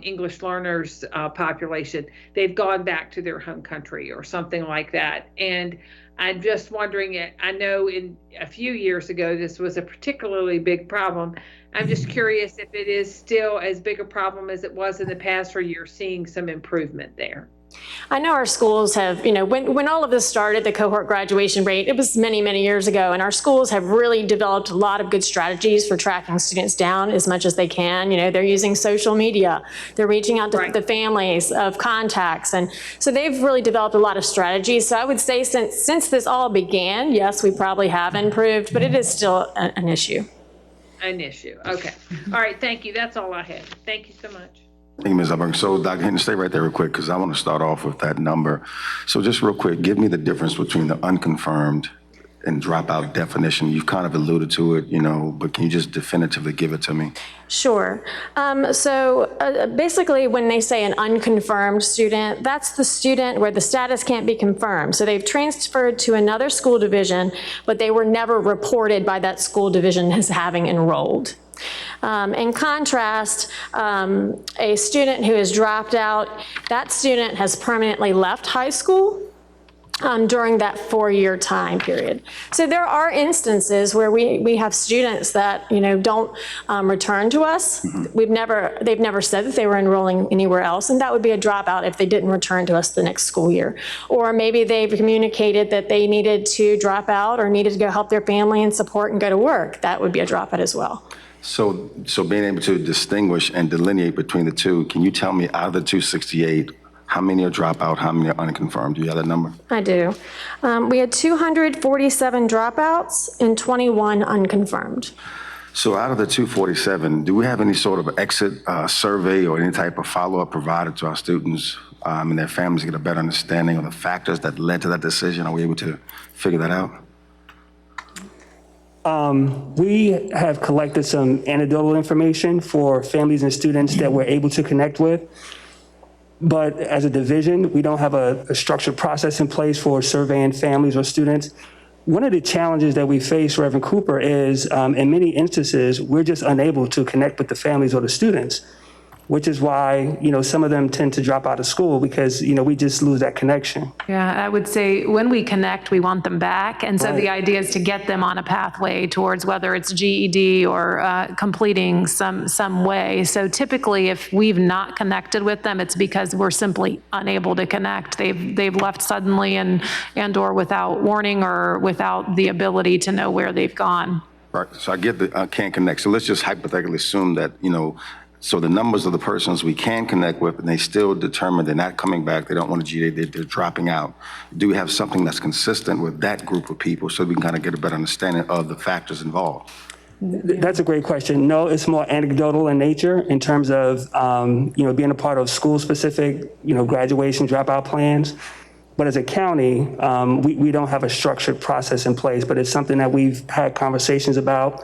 English learners population, they've gone back to their home country or something like that. And I'm just wondering, I know in a few years ago, this was a particularly big problem. I'm just curious if it is still as big a problem as it was in the past, or you're seeing some improvement there. I know our schools have, you know, when all of this started, the cohort graduation rate, it was many, many years ago, and our schools have really developed a lot of good strategies for tracking students down as much as they can. You know, they're using social media, they're reaching out to the families of contacts, and so they've really developed a lot of strategies. So I would say since this all began, yes, we probably have improved, but it is still an issue. An issue, okay. All right, thank you, that's all I have. Thank you so much. Thank you, Ms. Ogburn. So Dr. Hinton, stay right there real quick because I want to start off with that number. So just real quick, give me the difference between the unconfirmed and dropout definition? You've kind of alluded to it, but can you just definitively give it to me? Sure. Basically, when they say an unconfirmed student, that's the student where the status can't be confirmed. So they've transferred to another school division, but they were never reported by that school division as having enrolled. In contrast, a student who has dropped out, that student has permanently left high school during that 4-year time period. So there are instances where we have students that don't return to us. Mm-hmm. They've never said that they were enrolling anywhere else, and that would be a dropout if they didn't return to us the next school year. Or maybe they've communicated that they needed to drop out or needed to go help their family and support and go to work. That would be a dropout as well. So being able to distinguish and delineate between the two, can you tell me out of the 268, how many are dropout, how many are unconfirmed? Do you have that number? I do. We had 247 dropouts and 21 unconfirmed. So out of the 247, do we have any sort of exit survey or any type of follow-up provided to our students and their families to get a better understanding of the factors that led to that decision? Are we able to figure that out? We have collected some anecdotal information for families and students that we're able to connect with. But as a division, we don't have a structured process in place for surveying families or students. One of the challenges that we face, Reverend Cooper, is in many instances, we're just unable to connect with the families or the students, which is why, some of them tend to drop out of school because, we just lose that connection. Yeah, I would say when we connect, we want them back. And so the idea is to get them on a pathway towards whether it's GED or completing some way. So typically, if we've not connected with them, it's because we're simply unable to connect. They've left suddenly and or without warning or without the ability to know where they've gone. Right. So I get the can't connect. So let's just hypothetically assume that, so the numbers of the persons we can connect with, and they still determine they're not coming back, they don't want a GED, they're dropping out. Do we have something that's consistent with that group of people so we can kind of get a better understanding of the factors involved? That's a great question. No, it's more anecdotal in nature in terms of, being a part of school-specific, graduation dropout plans. But as a county, we don't have a structured process in place, but it's something that we've had conversations about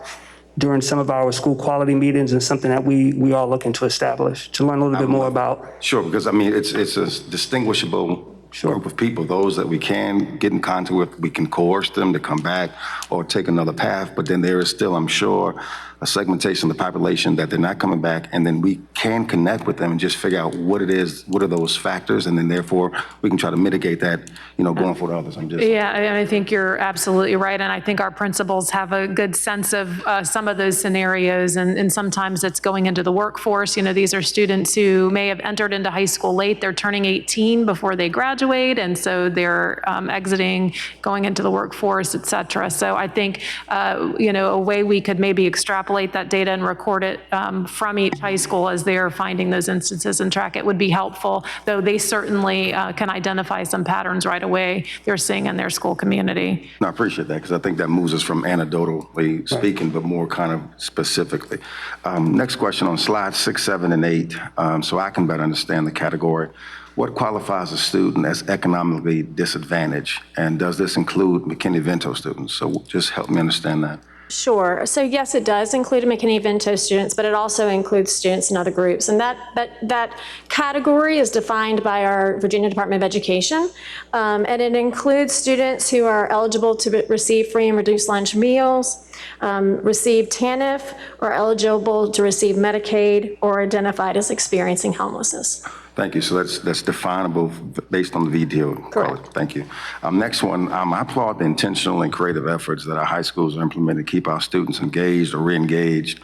during some of our school quality meetings and something that we are looking to establish to learn a little bit more about. Sure, because it's a distinguishable group of people, those that we can get in contact with, we can coerce them to come back or take another path, but then there is still, I'm sure, a segmentation of the population that they're not coming back, and then we can connect with them and just figure out what it is, what are those factors, and then therefore we can try to mitigate that, going forward to others. Yeah, I think you're absolutely right, and I think our principals have a good sense of some of those scenarios, and sometimes it's going into the workforce. These are students who may have entered into high school late, they're turning 18 before they graduate, and so they're exiting, going into the workforce, et cetera. So I think, a way we could maybe extrapolate that data and record it from each high school as they're finding those instances and track it would be helpful, though they certainly can identify some patterns right away they're seeing in their school community. No, I appreciate that, because I think that moves us from anecdotally speaking, but more kind of specifically. Next question on slides 6, 7, and 8, so I can better understand the category. What qualifies a student as economically disadvantaged, and does this include McKinney-Vento students? So just help me understand that. Sure. So yes, it does include McKinney-Vento students, but it also includes students in other groups. And that category is defined by our Virginia Department of Education. And it includes students who are eligible to receive free and reduced lunch meals, receive TANF, or eligible to receive Medicaid, or identified as experiencing homelessness. Thank you. So that's definable based on the VDO. Correct. Thank you. Next one, I applaud the intentional and creative efforts that our high schools are implementing to keep our students engaged or re-engaged,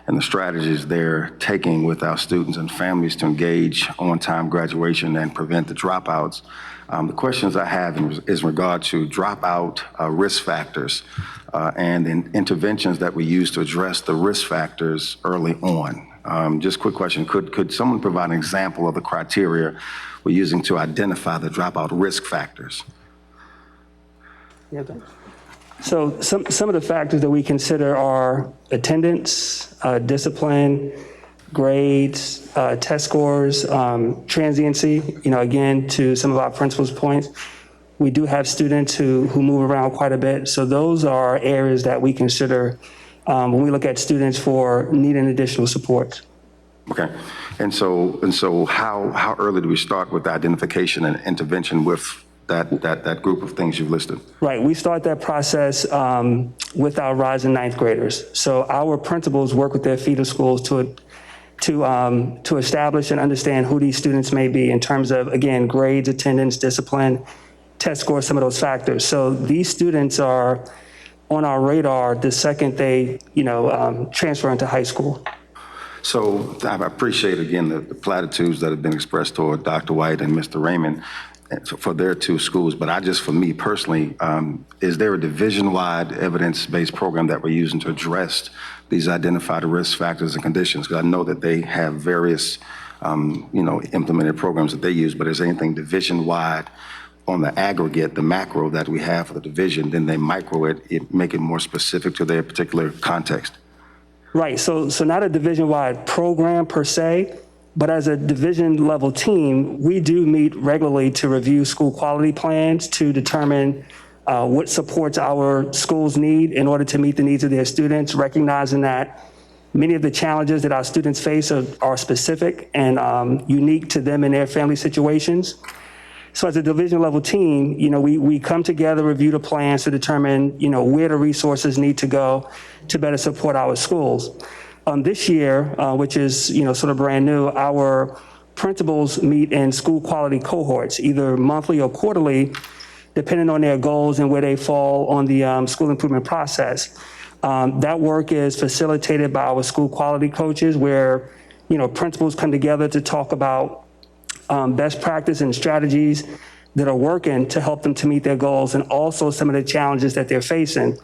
and the strategies they're taking with our students and families to engage on-time graduation and prevent the dropouts. The questions I have is in regard to dropout risk factors and interventions that we use to address the risk factors early on. Just a quick question, could someone provide an example of the criteria we're using to identify the dropout risk factors? Yeah. So some of the factors that we consider are attendance, discipline, grades, test scores, transiency, again, to some of our principals' points. We do have students who move around quite a bit. So those are areas that we consider when we look at students for needing additional support. Okay. And so how early do we start with the identification and intervention with that group of things you've listed? Right. We start that process with our rising ninth graders. So our principals work with their feeder schools to establish and understand who these students may be in terms of, again, grades, attendance, discipline, test scores, some of those factors. So these students are on our radar the second they, transfer into high school. So I appreciate, again, the platitudes that have been expressed toward Dr. White and Mr. Raymond for their two schools, but for me personally, is there a division-wide evidence-based program that we're using to address these identified risk factors and conditions? Because I know that they have various, implemented programs that they use, but is there anything division-wide on the aggregate, the macro that we have for the division, then they micro it, make it more specific to their particular context? Right, so not a division-wide program per se, but as a division level team, we do meet regularly to review school quality plans to determine what supports our schools need in order to meet the needs of their students, recognizing that many of the challenges that our students face are specific and unique to them and their family situations. So as a division level team, we come together, review the plans to determine, where the resources need to go to better support our schools. This year, which is, sort of brand new, our principals meet in school quality cohorts, either monthly or quarterly, depending on their goals and where they fall on the school improvement process. That work is facilitated by our school quality coaches where, principals come together to talk about best practice and strategies that are working to help them to meet their goals and also some of the challenges that they're facing.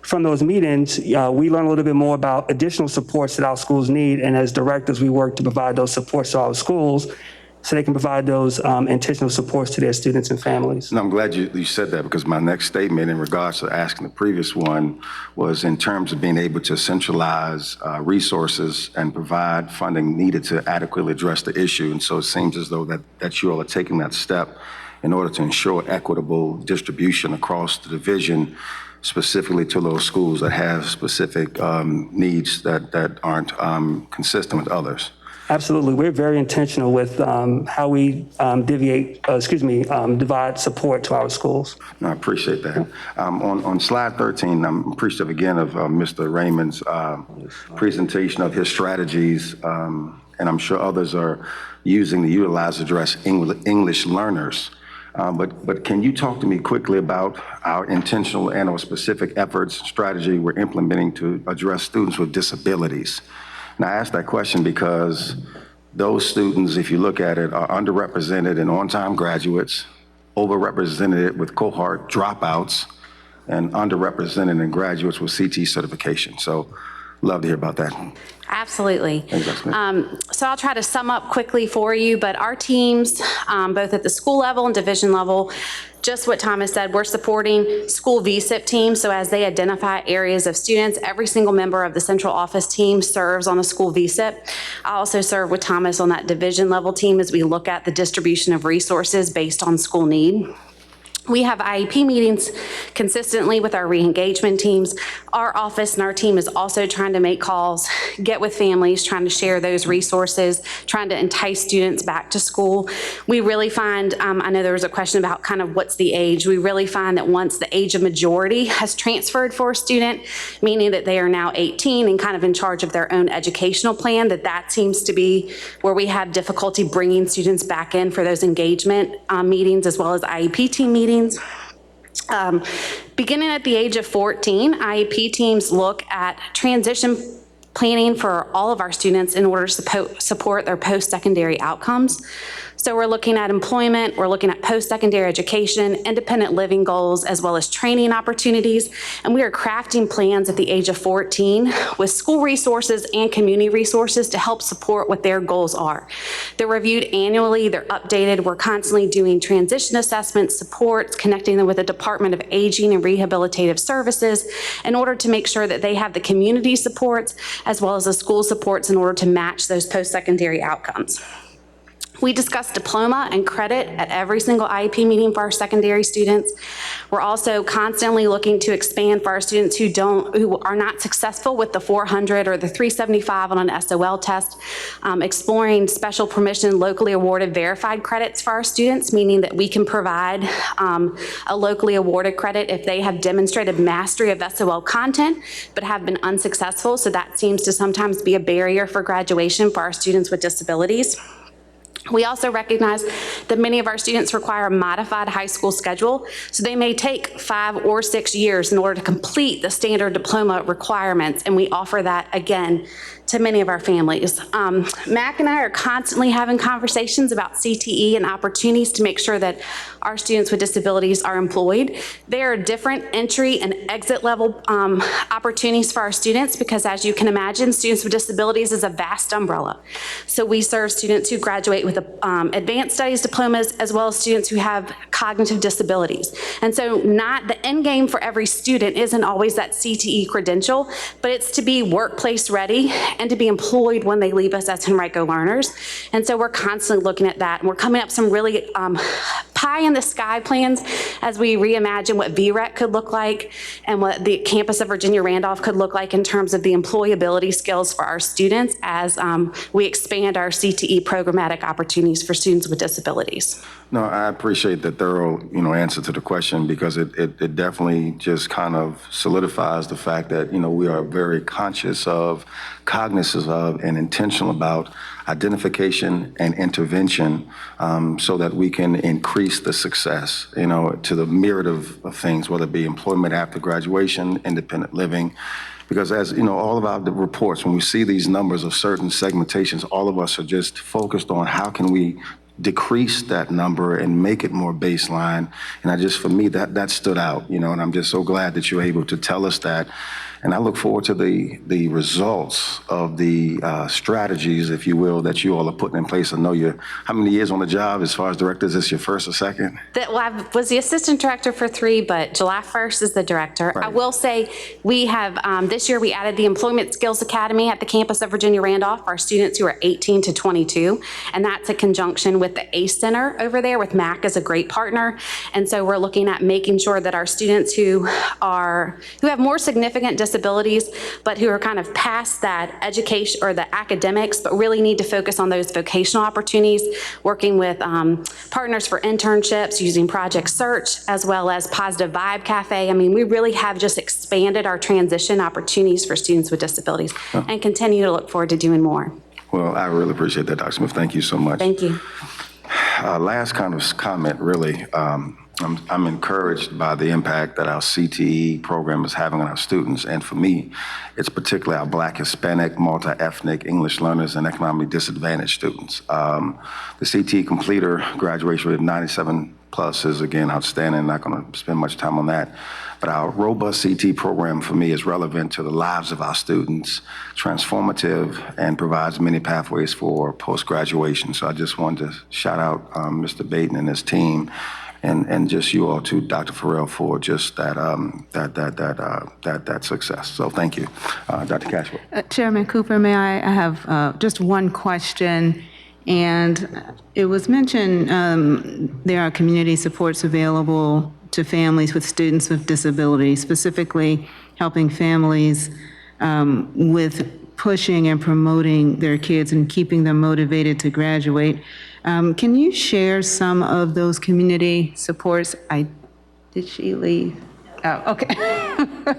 From those meetings, we learn a little bit more about additional supports that our schools need, and as directors, we work to provide those supports to our schools so they can provide those intentional supports to their students and families. And I'm glad you said that, because my next statement in regards to asking the previous one was in terms of being able to centralize resources and provide funding needed to adequately address the issue. And so it seems as though that you all are taking that step in order to ensure equitable distribution across the division, specifically to those schools that have specific needs that aren't consistent with others. Absolutely. We're very intentional with how we divide support to our schools. No, I appreciate that. On slide 13, I'm appreciative again of Mr. Raymond's presentation of his strategies, and I'm sure others are utilize to address English learners. But can you talk to me quickly about our intentional and/or specific efforts, strategy we're implementing to address students with disabilities? And I ask that question because those students, if you look at it, are underrepresented in on-time graduates, overrepresented with cohort dropouts, and underrepresented in graduates with CTE certification. So love to hear about that. Absolutely. So I'll try to sum up quickly for you, but our teams, both at the school level and division level, just what Thomas said, we're supporting school VSIP teams. So as they identify areas of students, every single member of the central office team serves on a school VSIP. I also serve with Thomas on that division level team as we look at the distribution of resources based on school need. We have IEP meetings consistently with our re-engagement teams. Our office and our team is also trying to make calls, get with families, trying to share those resources, trying to entice students back to school. We really find, I know there was a question about kind of what's the age. We really find that once the age of majority has transferred for a student, meaning that they are now 18 and kind of in charge of their own educational plan, that seems to be where we have difficulty bringing students back in for those engagement meetings as well as IEP team meetings. Beginning at the age of 14, IEP teams look at transition planning for all of our students in order to support their post-secondary outcomes. So we're looking at employment, we're looking at post-secondary education, independent living goals, as well as training opportunities. And we are crafting plans at the age of 14 with school resources and community resources to help support what their goals are. They're reviewed annually, they're updated. We're constantly doing transition assessments, supports, connecting them with the Department of Aging and Rehabilitative Services in order to make sure that they have the community supports as well as the school supports in order to match those post-secondary outcomes. We discuss diploma and credit at every single IEP meeting for our secondary students. We're also constantly looking to expand for our students who are not successful with the 400 or the 375 on an SOL test, exploring special permission locally awarded verified credits for our students, meaning that we can provide a locally awarded credit if they have demonstrated mastery of SOL content but have been unsuccessful. So that seems to sometimes be a barrier for graduation for our students with disabilities. We also recognize that many of our students require a modified high school schedule, so they may take 5 or 6 years in order to complete the standard diploma requirements, and we offer that again to many of our families. Mac and I are constantly having conversations about CTE and opportunities to make sure that our students with disabilities are employed. There are different entry and exit level opportunities for our students because, as you can imagine, students with disabilities is a vast umbrella. So we serve students who graduate with advanced studies diplomas as well as students who have cognitive disabilities. And so not the end game for every student isn't always that CTE credential, but it's to be workplace ready and to be employed when they leave us as Henrico learners. And so we're constantly looking at that, and we're coming up some really pie in the sky plans as we reimagine what VREC could look like and what the campus of Virginia Randolph could look like in terms of the employability skills for our students as we expand our CTE programmatic opportunities for students with disabilities. No, I appreciate the thorough, answer to the question because it definitely just kind of solidifies the fact that, we are very conscious of, cognizant of, and intentional about identification and intervention so that we can increase the success, to the myriad of things, whether it be employment after graduation, independent living. Because as all of the reports, when we see these numbers of certain segmentations, all of us are just focused on how can we decrease that number and make it more baseline. And for me, that stood out, and I'm just so glad that you're able to tell us that. And I look forward to the results of the strategies, if you will, that you all are putting in place. I know how many years on the job as far as director? Is this your first or second? I was the assistant director for 3, but July 1st is the director. Right. I will say we have, this year we added the Employment Skills Academy at the campus of Virginia Randolph for our students who are 18 to 22. And that's a conjunction with the ACE Center over there with MAC as a great partner. And so we're looking at making sure that our students who have more significant disabilities, but who are kind of past that education or the academics, but really need to focus on those vocational opportunities, working with partners for internships, using Project Search, as well as Positive Vibe Cafe. I mean, we really have just expanded our transition opportunities for students with disabilities and continue to look forward to doing more. Well, I really appreciate that, Dr. Smith. Thank you so much. Thank you. Last kind of comment, really. I'm encouraged by the impact that our CTE program is having on our students. And for me, it's particularly our Black, Hispanic, multi-ethnic, English learners, and economically disadvantaged students. The CTE completer graduation rate of 97 plus is, again, outstanding. Not going to spend much time on that. But our robust CTE program, for me, is relevant to the lives of our students, transformative, and provides many pathways for post-graduation. So I just wanted to shout out Mr. Baton and his team, and just you all to Dr. Farrell for just that success. So thank you, Dr. Cashwell. Chairman Cooper, may I have just one question? And it was mentioned there are community supports available to families with students with disabilities, specifically helping families with pushing and promoting their kids and keeping them motivated to graduate. Can you share some of those community supports? Did she leave? Oh, okay.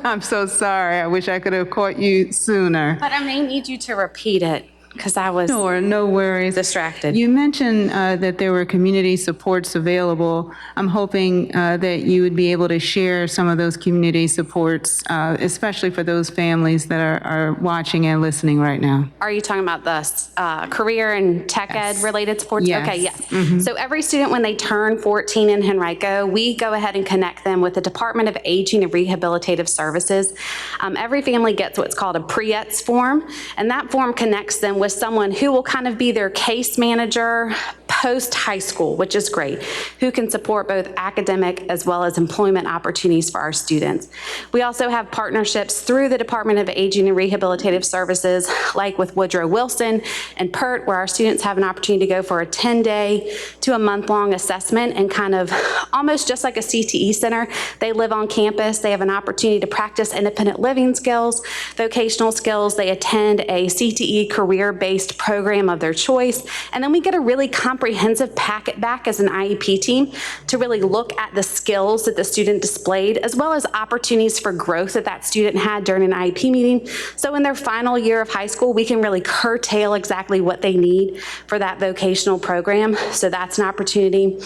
I'm so sorry. I wish I could have caught you sooner. But I may need you to repeat it because I was no worries. Distracted. You mentioned that there were community supports available. I'm hoping that you would be able to share some of those community supports, especially for those families that are watching and listening right now. Are you talking about the career and tech ed related supports? Yes. Okay, yes. Mm-hmm. So every student, when they turn 14 in Henrico, we go ahead and connect them with the Department of Aging and Rehabilitative Services. Every family gets what's called a pre-ETS form, and that form connects them with someone who will kind of be their case manager post-high school, which is great, who can support both academic as well as employment opportunities for our students. We also have partnerships through the Department of Aging and Rehabilitative Services, like with Woodrow Wilson and PERT, where our students have an opportunity to go for a 10-day to a month-long assessment and kind of almost just like a CTE center. They live on campus. They have an opportunity to practice independent living skills, vocational skills. They attend a CTE career-based program of their choice. And then we get a really comprehensive packet back as an IEP team to really look at the skills that the student displayed, as well as opportunities for growth that that student had during an IEP meeting. So in their final year of high school, we can really curtail exactly what they need for that vocational program. So that's an opportunity.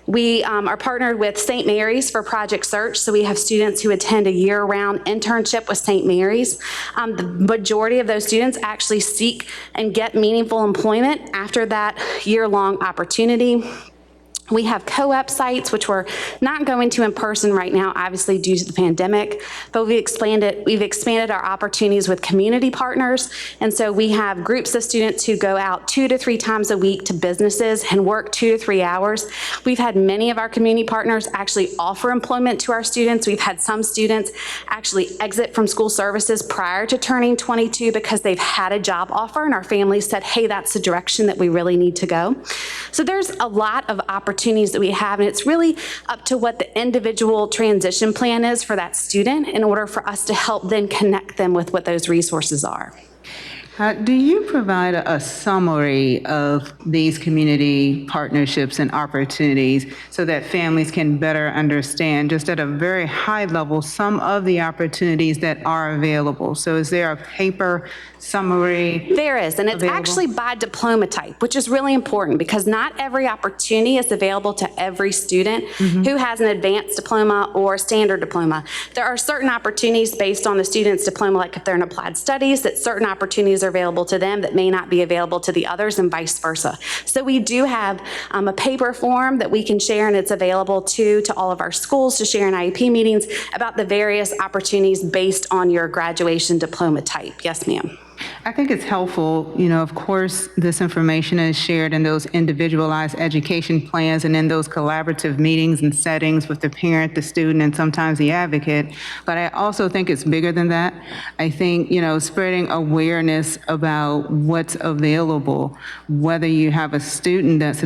We are partnered with St. Mary's for Project Search, so we have students who attend a year-round internship with St. Mary's. The majority of those students actually seek and get meaningful employment after that year-long opportunity. We have co-op sites, which we're not going to in person right now, obviously due to the pandemic, but we've expanded our opportunities with community partners. And so we have groups of students who go out 2 to 3 times a week to businesses and work 2 to 3 hours. We've had many of our community partners actually offer employment to our students. We've had some students actually exit from school services prior to turning 22 because they've had a job offer and our families said, hey, that's the direction that we really need to go. So there's a lot of opportunities that we have, and it's really up to what the individual transition plan is for that student in order for us to help then connect them with what those resources are. Do you provide a summary of these community partnerships and opportunities so that families can better understand, just at a very high level, some of the opportunities that are available? So is there a paper summary? There is, and it's available? actually by diploma type, which is really important because not every opportunity is available to every student who has an advanced diploma or standard diploma. There are certain opportunities based on the student's diploma, like if they're in applied studies, that certain opportunities are available to them that may not be available to the others and vice versa. So we do have a paper form that we can share, and it's available to all of our schools to share in IEP meetings about the various opportunities based on your graduation diploma type. Yes, ma'am. I think it's helpful, of course, this information is shared in those individualized education plans and in those collaborative meetings and settings with the parent, the student, and sometimes the advocate. But I also think it's bigger than that. I think, spreading awareness about what's available, whether you have a student that's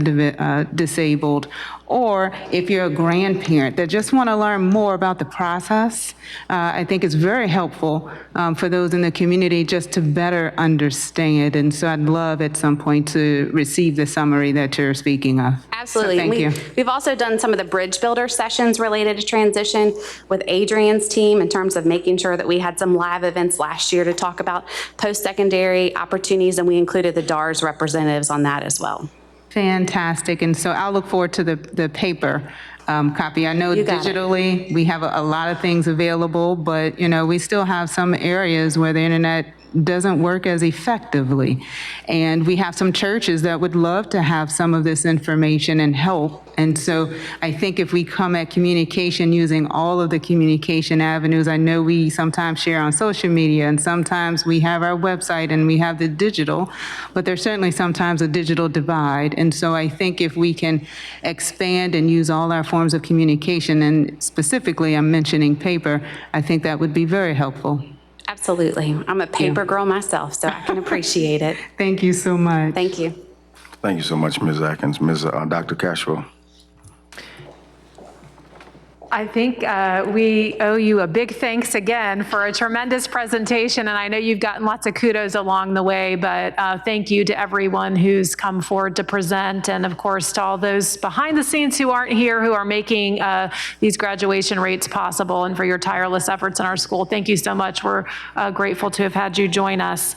disabled or if you're a grandparent that just want to learn more about the process, I think it's very helpful for those in the community just to better understand. And so I'd love at some point to receive the summary that you're speaking of. Absolutely. So thank you. We've also done some of the bridge builder sessions related to transition with Adrian's team in terms of making sure that we had some live events last year to talk about post-secondary opportunities, and we included the DARS representatives on that as well. Fantastic. And so I'll look forward to the paper copy. I know digitally we have a lot of things available, but we still have some areas where the internet doesn't work as effectively. And we have some churches that would love to have some of this information and help. And so I think if we come at communication using all of the communication avenues, I know we sometimes share on social media and sometimes we have our website and we have the digital, but there's certainly sometimes a digital divide. And so I think if we can expand and use all our forms of communication, and specifically I'm mentioning paper, I think that would be very helpful. Absolutely. I'm a paper girl myself, so I can appreciate it. Thank you so much. Thank you. Thank you so much, Ms. Atkins. Dr. Cashwell. I think we owe you a big thanks again for a tremendous presentation, and I know you've gotten lots of kudos along the way, but thank you to everyone who's come forward to present, and of course to all those behind the scenes who aren't here who are making these graduation rates possible, and for your tireless efforts in our school. Thank you so much. We're grateful to have had you join us.